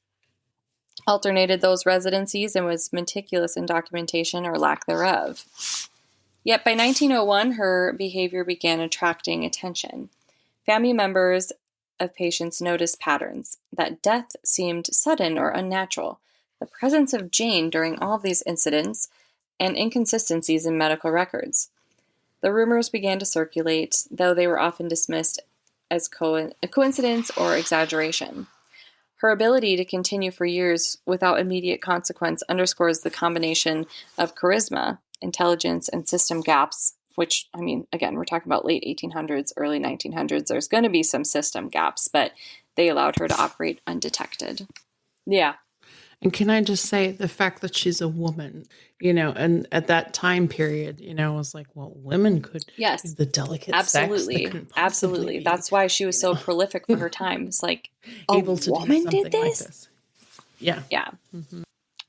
alternated those residencies, and was meticulous in documentation or lack thereof. Yet by 1901, her behavior began attracting attention. Family members of patients noticed patterns, that death seemed sudden or unnatural, the presence of Jane during all of these incidents, and inconsistencies in medical records. The rumors began to circulate, though they were often dismissed as a coincidence or exaggeration. Her ability to continue for years without immediate consequence underscores the combination of charisma, intelligence, and system gaps, which, again, we're talking about late 1800s, early 1900s. There's going to be some system gaps, but they allowed her to operate undetected. Yeah. And can I just say the fact that she's a woman, and at that time period, it was like, well, women could Yes, the delicate absolutely, sex absolutely. That's why she was so prolific for her time. It's like able to woman do something did this? like this. Yeah. Yeah. Mm-hmm.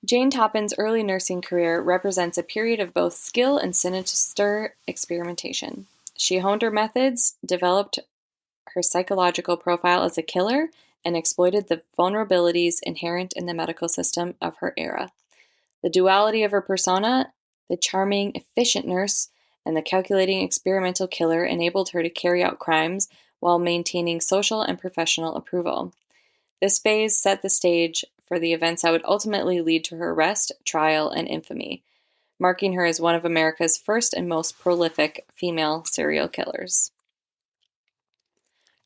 Jane Toppin's early nursing career represents a period of both skill and sinister experimentation. She honed her methods, developed her psychological profile as a killer, and exploited the vulnerabilities inherent in the medical system of her era. The duality of her persona, the charming, efficient nurse, and the calculating experimental killer enabled her to carry out crimes while maintaining social and professional approval. This phase set the stage for the events that would ultimately lead to her arrest, trial, and infamy, marking her as one of America's first and most prolific female serial killers.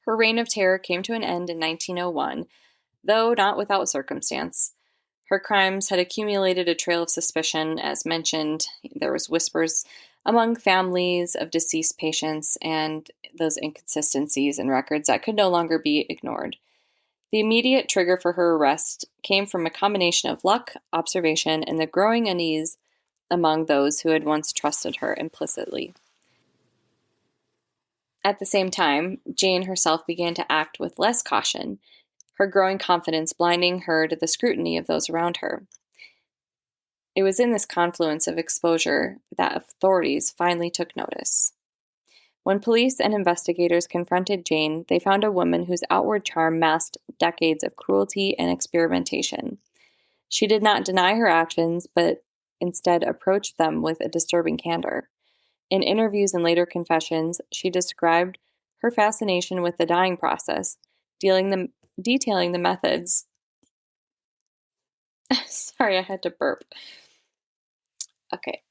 Her reign of terror came to an end in 1901, though not without circumstance. Her crimes had accumulated a trail of suspicion. As mentioned, there was whispers among families of deceased patients and those inconsistencies in records that could no longer be ignored. The immediate trigger for her arrest came from a combination of luck, observation, and the growing unease among those who had once trusted her implicitly. At the same time, Jane herself began to act with less caution. her growing confidence blinding her to the scrutiny of those around her. It was in this confluence of exposure that authorities finally took notice. When police and investigators confronted Jane, they found a woman whose outward charm masked decades of cruelty and experimentation. She did not deny her actions, but instead approached them with a disturbing candor. In interviews and later confessions, she described her fascination with the dying process, detailing the methods. Sorry, I had to burp. Okay.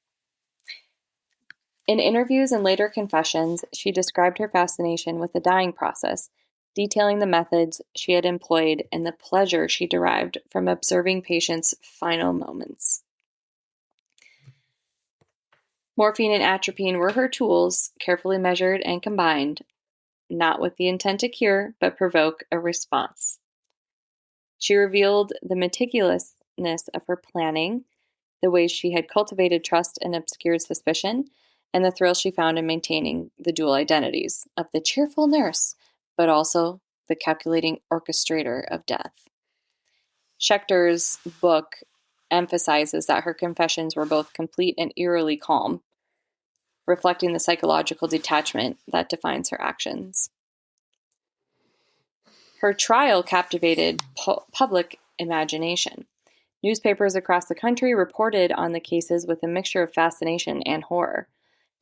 In interviews and later confessions, she described her fascination with the dying process, detailing the methods she had employed and the pleasure she derived from observing patients' final moments. Morphine and atropine were her tools, carefully measured and combined, not with the intent to cure, but provoke a response. She revealed the meticulousness of her planning, the ways she had cultivated trust and obscured suspicion, and the thrill she found in maintaining the dual identities of the cheerful nurse, but also the calculating orchestrator of death. Schechter's book emphasizes that her confessions were both complete and eerily calm, reflecting the psychological detachment that defines her actions. Her trial captivated public imagination. Newspapers across the country reported on the cases with a mixture of fascination and horror.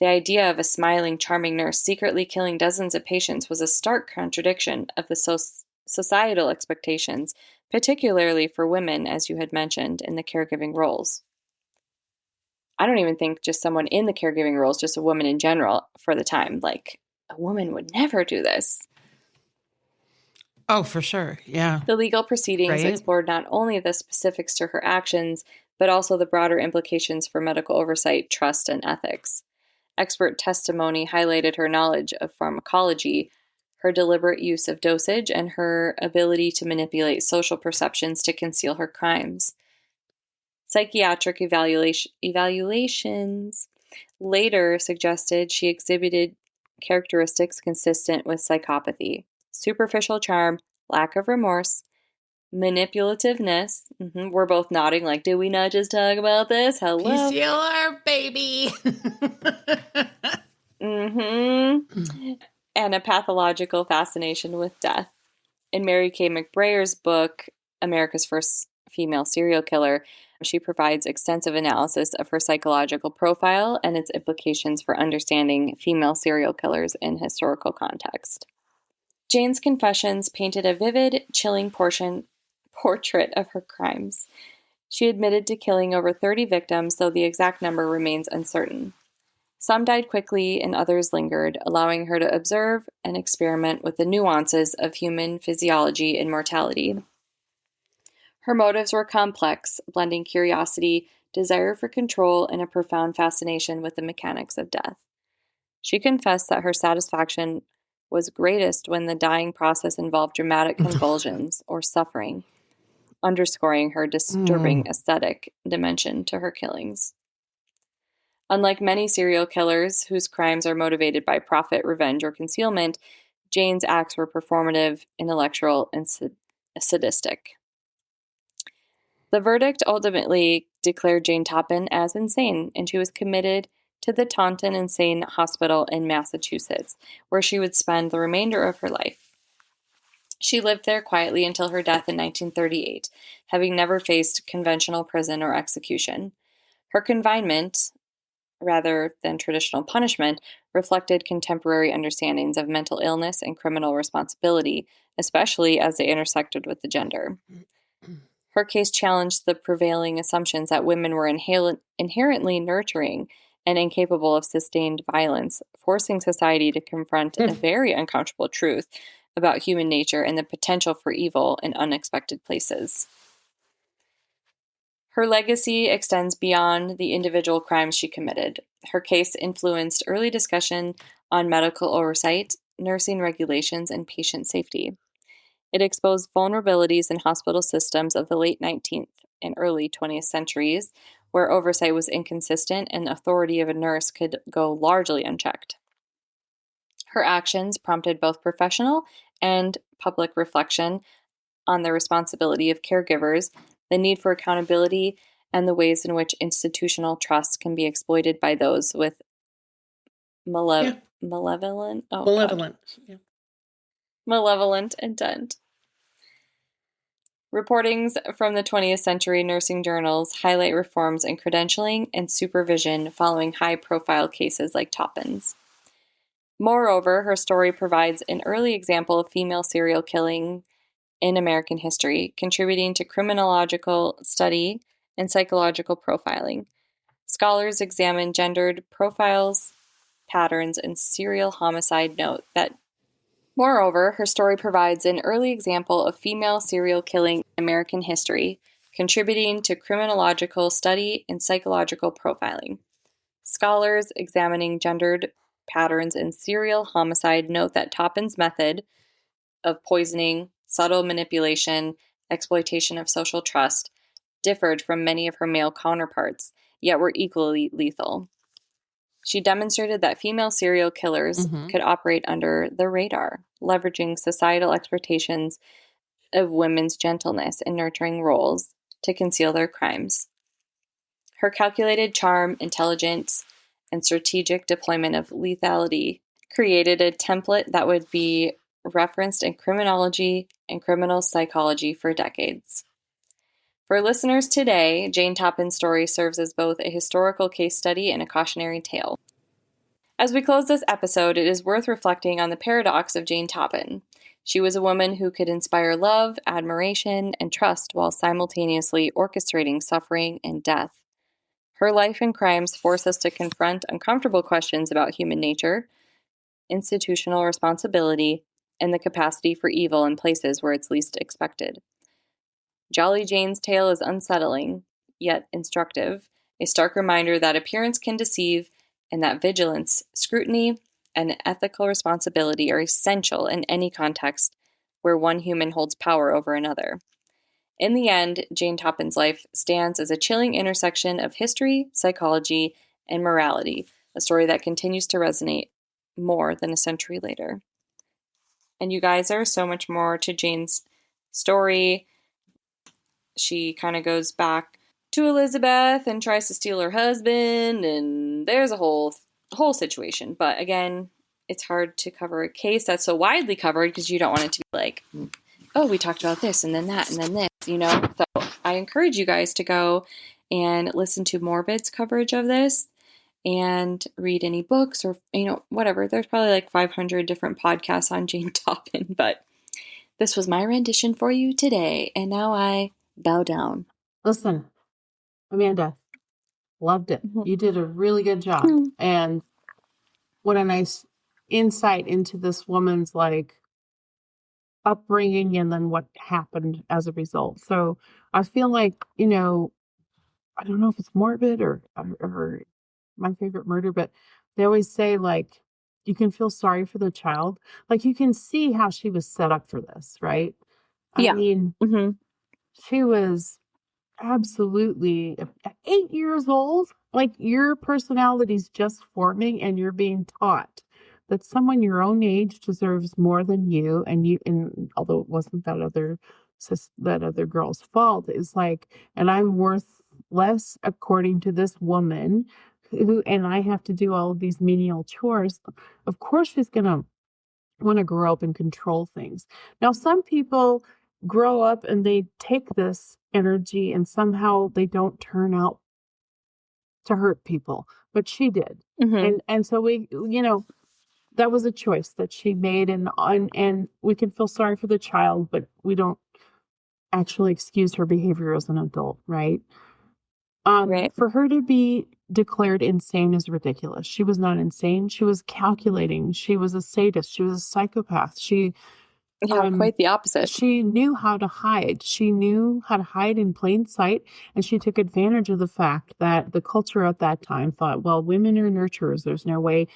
The idea of a smiling, charming nurse secretly killing dozens of patients was a stark contradiction of the societal expectations, particularly for women, as you had mentioned, in the caregiving roles. I don't even think just someone in the caregiving roles, just a woman in general for the time. Like, a woman would never do this. Oh, for sure. Yeah. The legal proceedings explored not only the specifics to her actions, but also the broader implications for medical oversight, trust, and ethics. Expert testimony highlighted her knowledge of pharmacology, her deliberate use of dosage, and her ability to manipulate social perceptions to conceal her crimes. Psychiatric evaluations later suggested she exhibited characteristics consistent with psychopathy: superficial charm, lack of remorse, manipulativeness. We're both nodding like, did we not just talk about this? Hello? PCLR, baby. And a pathological fascination with death. In Mary Kay McBraier's book, America's First Female Serial Killer, she provides extensive analysis of her psychological profile and its implications for understanding female serial killers in historical context. Jane's confessions painted a vivid, chilling portrait of her crimes. She admitted to killing over 30 victims, though the exact number remains uncertain. Some died quickly and others lingered, allowing her to observe and experiment with the nuances of human physiology and mortality. Her motives were complex, blending curiosity, desire for control, and a profound fascination with the mechanics of death. She confessed that her satisfaction was greatest when the dying process involved dramatic convulsions or suffering, underscoring her disturbing aesthetic dimension to her killings. Unlike many serial killers whose crimes are motivated by profit, revenge, or concealment, Jane's acts were performative, intellectual, and sadistic. The verdict ultimately declared Jane Toppin as insane, and she was committed to the Taunton Insane Hospital in Massachusetts, where she would spend the remainder of her life. She lived there quietly until her death in 1938, having never faced conventional prison or execution. Her confinement, rather than traditional punishment, reflected contemporary understandings of mental illness and criminal responsibility, especially as they intersected with the gender. Her case challenged the prevailing assumptions that women were inherently nurturing and incapable of sustained violence, forcing society to confront a very uncomfortable truth about human nature and the potential for evil in unexpected places. Her legacy extends beyond the individual crimes she committed. Her case influenced early discussion on medical oversight, nursing regulations, and patient safety. It exposed vulnerabilities in hospital systems of the late 19th and early 20th centuries, where oversight was inconsistent and the authority of a nurse could go largely unchecked. Her actions prompted both professional and public reflection on the responsibility of caregivers, the need for accountability, and the ways in which institutional trust can be exploited by those with malevolent intent. Reportings from the 20th century nursing journals highlight reforms in credentialing and supervision following high-profile cases like Toppin's. Moreover, her story provides an early example of female serial killing in American history, contributing to criminological study and psychological profiling. Scholars examine gendered profiles, patterns, and serial homicide note that Moreover, her story provides an early example of female serial killing in American history, contributing to criminological study and psychological profiling. Scholars examining gendered patterns in serial homicide note that Toppin's method of poisoning, subtle manipulation, exploitation of social trust differed from many of her male counterparts, yet were equally lethal. She demonstrated that female serial killers could operate under the radar, leveraging societal expectations of women's gentleness and nurturing roles to conceal their crimes. Her calculated charm, intelligence, and strategic deployment of lethality created a template that would be referenced in criminology and criminal psychology for decades. For listeners today, Jane Toppin's story serves as both a historical case study and a cautionary tale. As we close this episode, it is worth reflecting on the paradox of Jane Toppin. She was a woman who could inspire love, admiration, and trust while simultaneously orchestrating suffering and death. Her life and crimes force us to confront uncomfortable questions about human nature, institutional responsibility, and the capacity for evil in places where it's least expected. Jolly Jane's tale is unsettling, yet instructive, a stark reminder that appearance can deceive and that vigilance, scrutiny, and ethical responsibility are essential in any context where one human holds power over another. In the end, Jane Toppin's life stands as a chilling intersection of history, psychology, and morality, a story that continues to resonate more than a century later. And you guys, there's so much more to Jane's story. She kind of goes back to Elizabeth and tries to steal her husband, and there's a whole situation. But again, it's hard to cover a case that's so widely covered because you don't want it to be like, oh, we talked about this and then that and then this, So I encourage you guys to go and listen to Morbid's coverage of this and read any books or, whatever. There's probably like 500 different podcasts on Jane Toppin, but this was my rendition for you today. And now I bow down. Listen, Amanda, loved it. You did a really good job. And what a nice insight into this woman's upbringing and then what happened as a result. So I feel like, I don't know if it's morbid or my favorite murder, but they always say you can feel sorry for the child. You can see how she was set up for this, right? Yeah. I mean, she was absolutely at 8 years old. Your personality's just forming and you're being taught that someone your own age deserves more than you. And although it wasn't that other girl's fault, is and I'm worth less according to this woman and I have to do all of these menial chores. Of course she's going to want to grow up and control things. Now, some people grow up and they take this energy and somehow they don't turn out to hurt people, but she did. And so we, that was a choice that she made, and we can feel sorry for the child, but we don't actually excuse her behavior as an adult, right? Right. For her to be declared insane is ridiculous. She was not insane. She was calculating. She was a sadist. She was a psychopath. Quite the opposite. She knew how to hide. She knew how to hide in plain sight, and she took advantage of the fact that the culture at that time thought, well, women are nurturers. There's no way,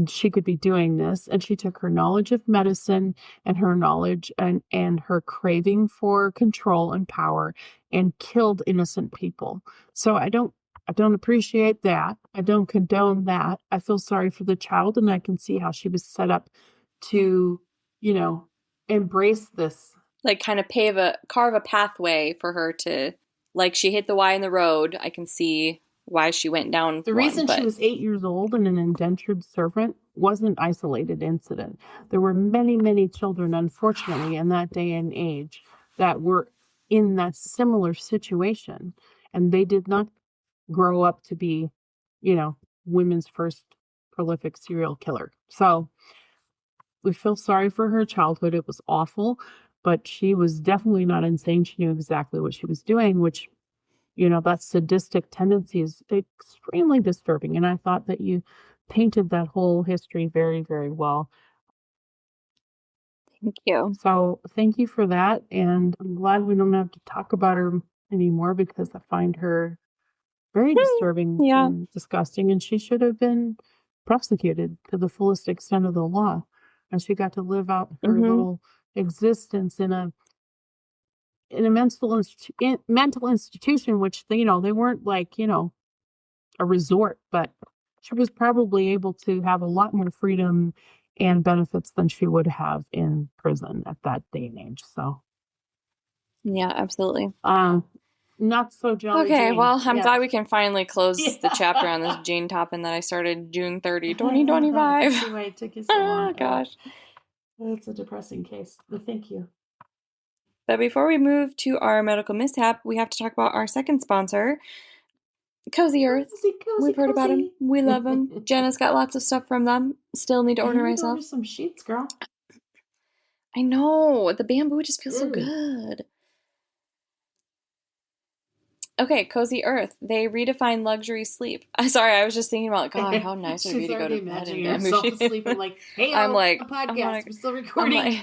she could be doing this. And she took her knowledge of medicine and her knowledge and her craving for control and power and killed innocent people. So I don't appreciate that. I don't condone that. I feel sorry for the child, and I can see how she was set up to embrace this like kind of carve a pathway for her to, like, she hit the Y in the road. I can see why she went down The reason she was 8 years old and an indentured servant wasn't isolated incident. There were many, many children, unfortunately, in that day and age that were in that similar situation, and they did not grow up to be, women's first prolific serial killer. So we feel sorry for her childhood. It was awful, but she was definitely not insane. She knew exactly what she was doing, which, that sadistic tendency is extremely disturbing. And I thought that you painted that whole history very, very well. Thank you. So thank you for that. And I'm glad we don't have to talk about her anymore, because I find her very disturbing and disgusting. And she should have been prosecuted to the fullest extent of the law. And she got to live out her little existence in a mental institution, which they weren't like, a resort, but she was probably able to have a lot more freedom and benefits than she would have in prison at that day and age. So yeah, absolutely. Not so jolly. Okay, Jane. well, I'm glad we can finally close the chapter on this Jane Toppin that I started June 30, 2025. See why it took you so long. Oh, gosh. That's a depressing case, but thank you. But before we move to our medical mishap, we have to talk about our second sponsor, Cozy Earth. We've heard about them. We love them. Jenna's got lots of stuff from them. Still need to order myself. Order some sheets, girl. I know. The bamboo just feels so good. Okay, Cozy Earth. They redefine luxury sleep. Sorry, I was just thinking about, God, how nice it would be to go to bed in bamboo sheets. Sleeping like, hey, I'm like, a podcast. We're still recording.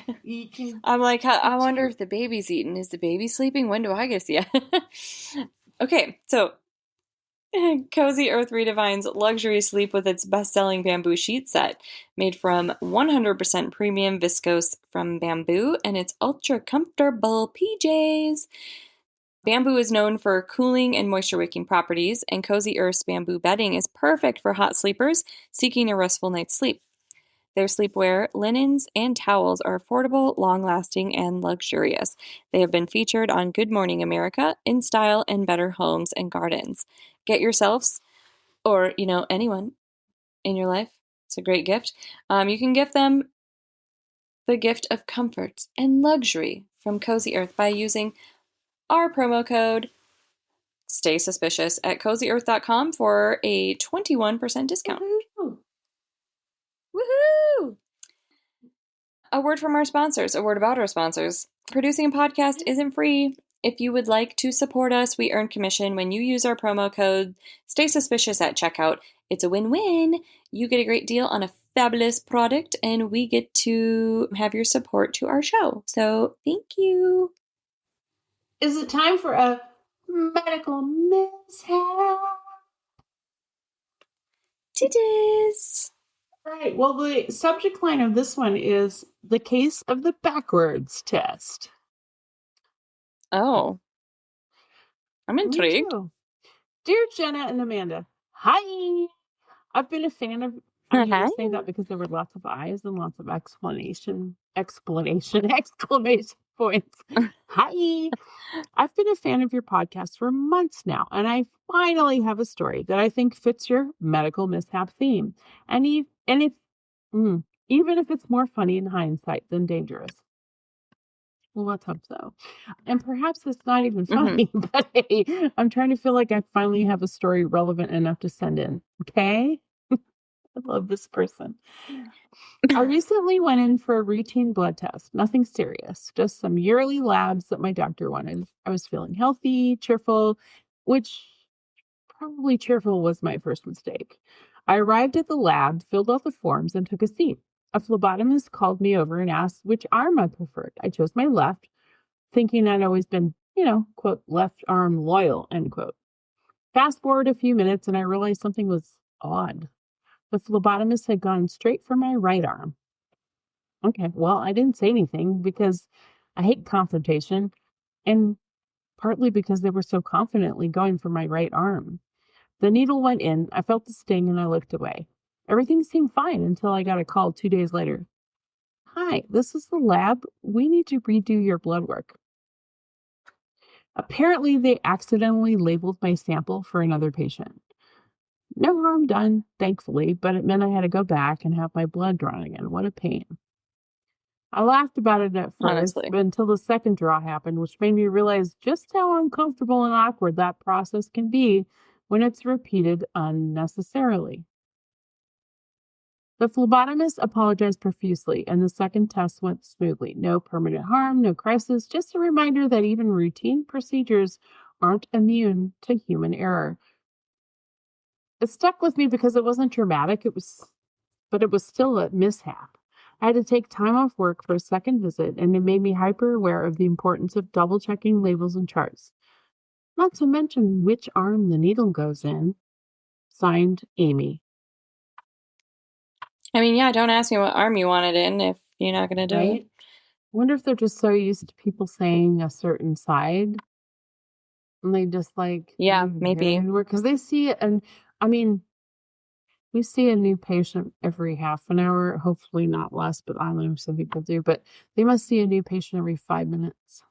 I'm like, I wonder if the baby's eating. Is the baby sleeping? When do I get to see it? Okay, so Cozy Earth redefines luxury sleep with its best-selling bamboo sheet set, made from 100% premium viscose from bamboo and its ultra-comfortable PJs. Bamboo is known for cooling and moisture-wicking properties, and Cozy Earth's bamboo bedding is perfect for hot sleepers seeking a restful night's sleep. Their sleepwear, linens, and towels are affordable, long-lasting, and luxurious. They have been featured on Good Morning America, In Style, and Better Homes and Gardens. Get yourselves, or, anyone in your life, it's a great gift. You can gift them the gift of comfort and luxury from Cozy Earth by using our promo code Stay Suspicious at CozyEarth.com for a 21% discount. Woohoo! Woohoo! A word from our sponsors, a word about our sponsors. Producing a podcast isn't free. If you would like to support us, we earn commission when you use our promo code Stay Suspicious at checkout. It's a win-win. You get a great deal on a fabulous product, and we get to have your support to our show. So thank you. Is it time for a medical mishap? It is. Right. Well, the subject line of this one is the case of the backwards test. Oh. I'm intrigued. Dear Jenna and Amanda, hi. I've been a fan of... I'm going to say that because there were lots of I's and lots of exclamation points. Hi. I've been a fan of your podcast for months now, and I finally have a story that I think fits your medical mishap theme. Even if it's more funny in hindsight than dangerous. Well, let's hope so. And perhaps it's not even funny, but hey, I'm trying to feel like I finally have a story relevant enough to send in. Okay? I love this person. I recently went in for a routine blood test. Nothing serious, just some yearly labs that my doctor wanted. I was feeling healthy, cheerful, which probably cheerful was my first mistake. I arrived at the lab, filled out the forms, and took a seat. A phlebotomist called me over and asked which arm I preferred. I chose my left, thinking I'd always been, quote, left arm loyal, end quote. Fast forward a few minutes and I realized something was odd. The phlebotomist had gone straight for my right arm. Okay, well, I didn't say anything because I hate confrontation, and partly because they were so confidently going for my right arm. The needle went in, I felt the sting, and I looked away. Everything seemed fine until I got a call 2 days later. Hi, this is the lab. We need to redo your blood work. Apparently, they accidentally labeled my sample for another patient. No harm done, thankfully, but it meant I had to go back and have my blood drawn again. What a pain. I laughed about it at first, Honestly. but until the second draw happened, which made me realize just how uncomfortable and awkward that process can be when it's repeated unnecessarily. The phlebotomist apologized profusely, and the second test went smoothly. No permanent harm, no crisis, just a reminder that even routine procedures aren't immune to human error. It stuck with me because it wasn't dramatic, but it was still a mishap. I had to take time off work for a second visit, and it made me hyper aware of the importance of double checking labels and charts. Not to mention which arm the needle goes in. Signed, Amy. I mean, yeah, don't ask me what arm you want it in if you're not going to do Right? it. I wonder if they're just so used to people saying a certain side, and they just like Yeah, maybe. because they see it, and I mean, we see a new patient every half an hour, hopefully not less, but I don't know, some people do, but they must see a new patient every 5 minutes.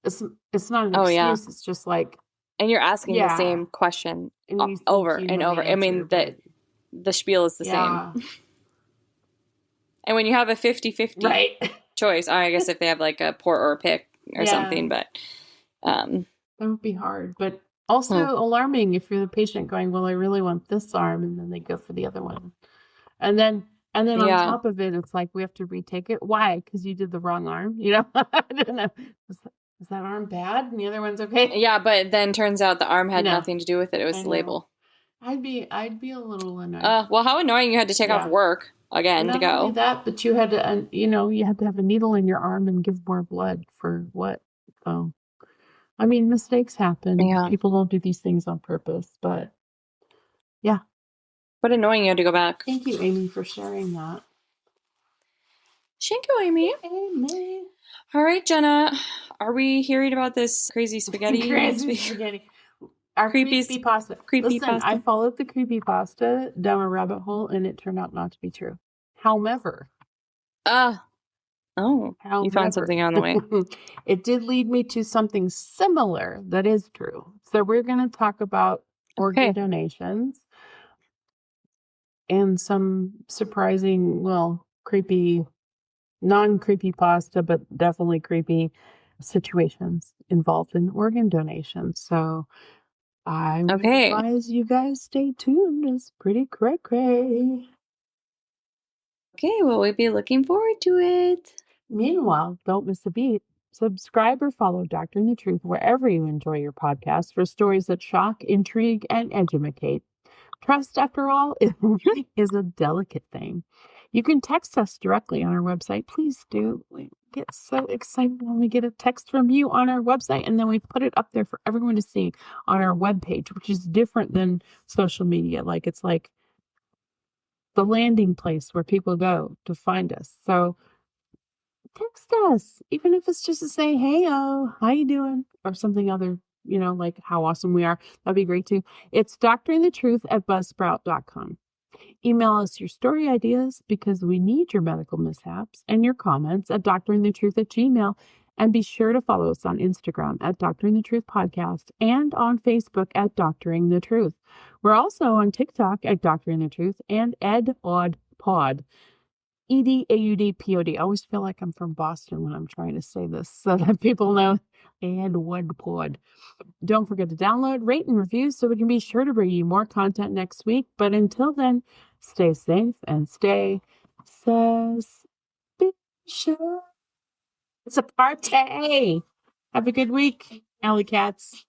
It's not an Oh, excuse. yeah. It's just like, And you're asking the yeah, same question and you think over you and know over. the I mean, answer, but the spiel is the yeah, same. And when you have a 50-50 right. choice, I guess if they have like a port or a pick or Yeah. something, but That would be hard, but also alarming if you're the patient going, well, I really want this arm, and then they go for the other one. And then on Yeah. top of it, it's like we have to retake it. Why? Because you did the wrong arm, you know? I don't know. Is that arm bad and the other one's okay? Yeah, but then turns out the arm had No. nothing to do with it. It was I the know. label. I'd be a little annoyed. Well, how annoying you had to take off Yeah. work again to And not only go. that, but you had to, you had to have a needle in your arm and give more blood for what? So, I mean, mistakes happen. Yeah. People don't do these things on purpose, but yeah. But annoying you had to go back. Thank you, Amy, for sharing that. Thank you, Amy. Amy. All right, Jenna. Are we hearing about this crazy spaghetti? Crazy spaghetti. Our creepypasta. Listen, I followed the creepypasta down a rabbit hole, and it turned out not to be true. However, you found something on the way. It did lead me to something similar that is true. So we're going to talk about organ donations and some surprising, well, creepy, non-creepypasta, but definitely creepy situations involved in organ donations. So I would advise you guys stay tuned. It's pretty cray-cray. Okay, well, we'll be looking forward to it. Meanwhile, don't miss a beat. Subscribe or follow Doctoring the Truth wherever you enjoy your podcast for stories that shock, intrigue, and educate. Trust, after all, is a delicate thing. You can text us directly on our website. Please do. We get so excited when we get a text from you on our website, and then we put it up there for everyone to see on our webpage, which is different than social media. Like, it's like the landing place where people go to find us. So text us, even if it's just to say, hey, how you doing? Or something other, like how awesome we are. That'd be great too. It's doctoringthetruth@buzzsprout.com. Email us your story ideas because we need your medical mishaps and your comments at doctoringthetruth@gmail.com. And be sure to follow us on Instagram at Doctoring the Truth Podcast and on Facebook at Doctoring the Truth. We're also on TikTok at Doctoring the Truth and EdAudPod. EDAUDPOD. I always feel like I'm from Boston when I'm trying to say this so that people know. EdAudPod. Don't forget to download, rate, and review so we can be sure to bring you more content next week. But until then, stay safe and stay suspicious. It's a party. Have a good week, alley cats.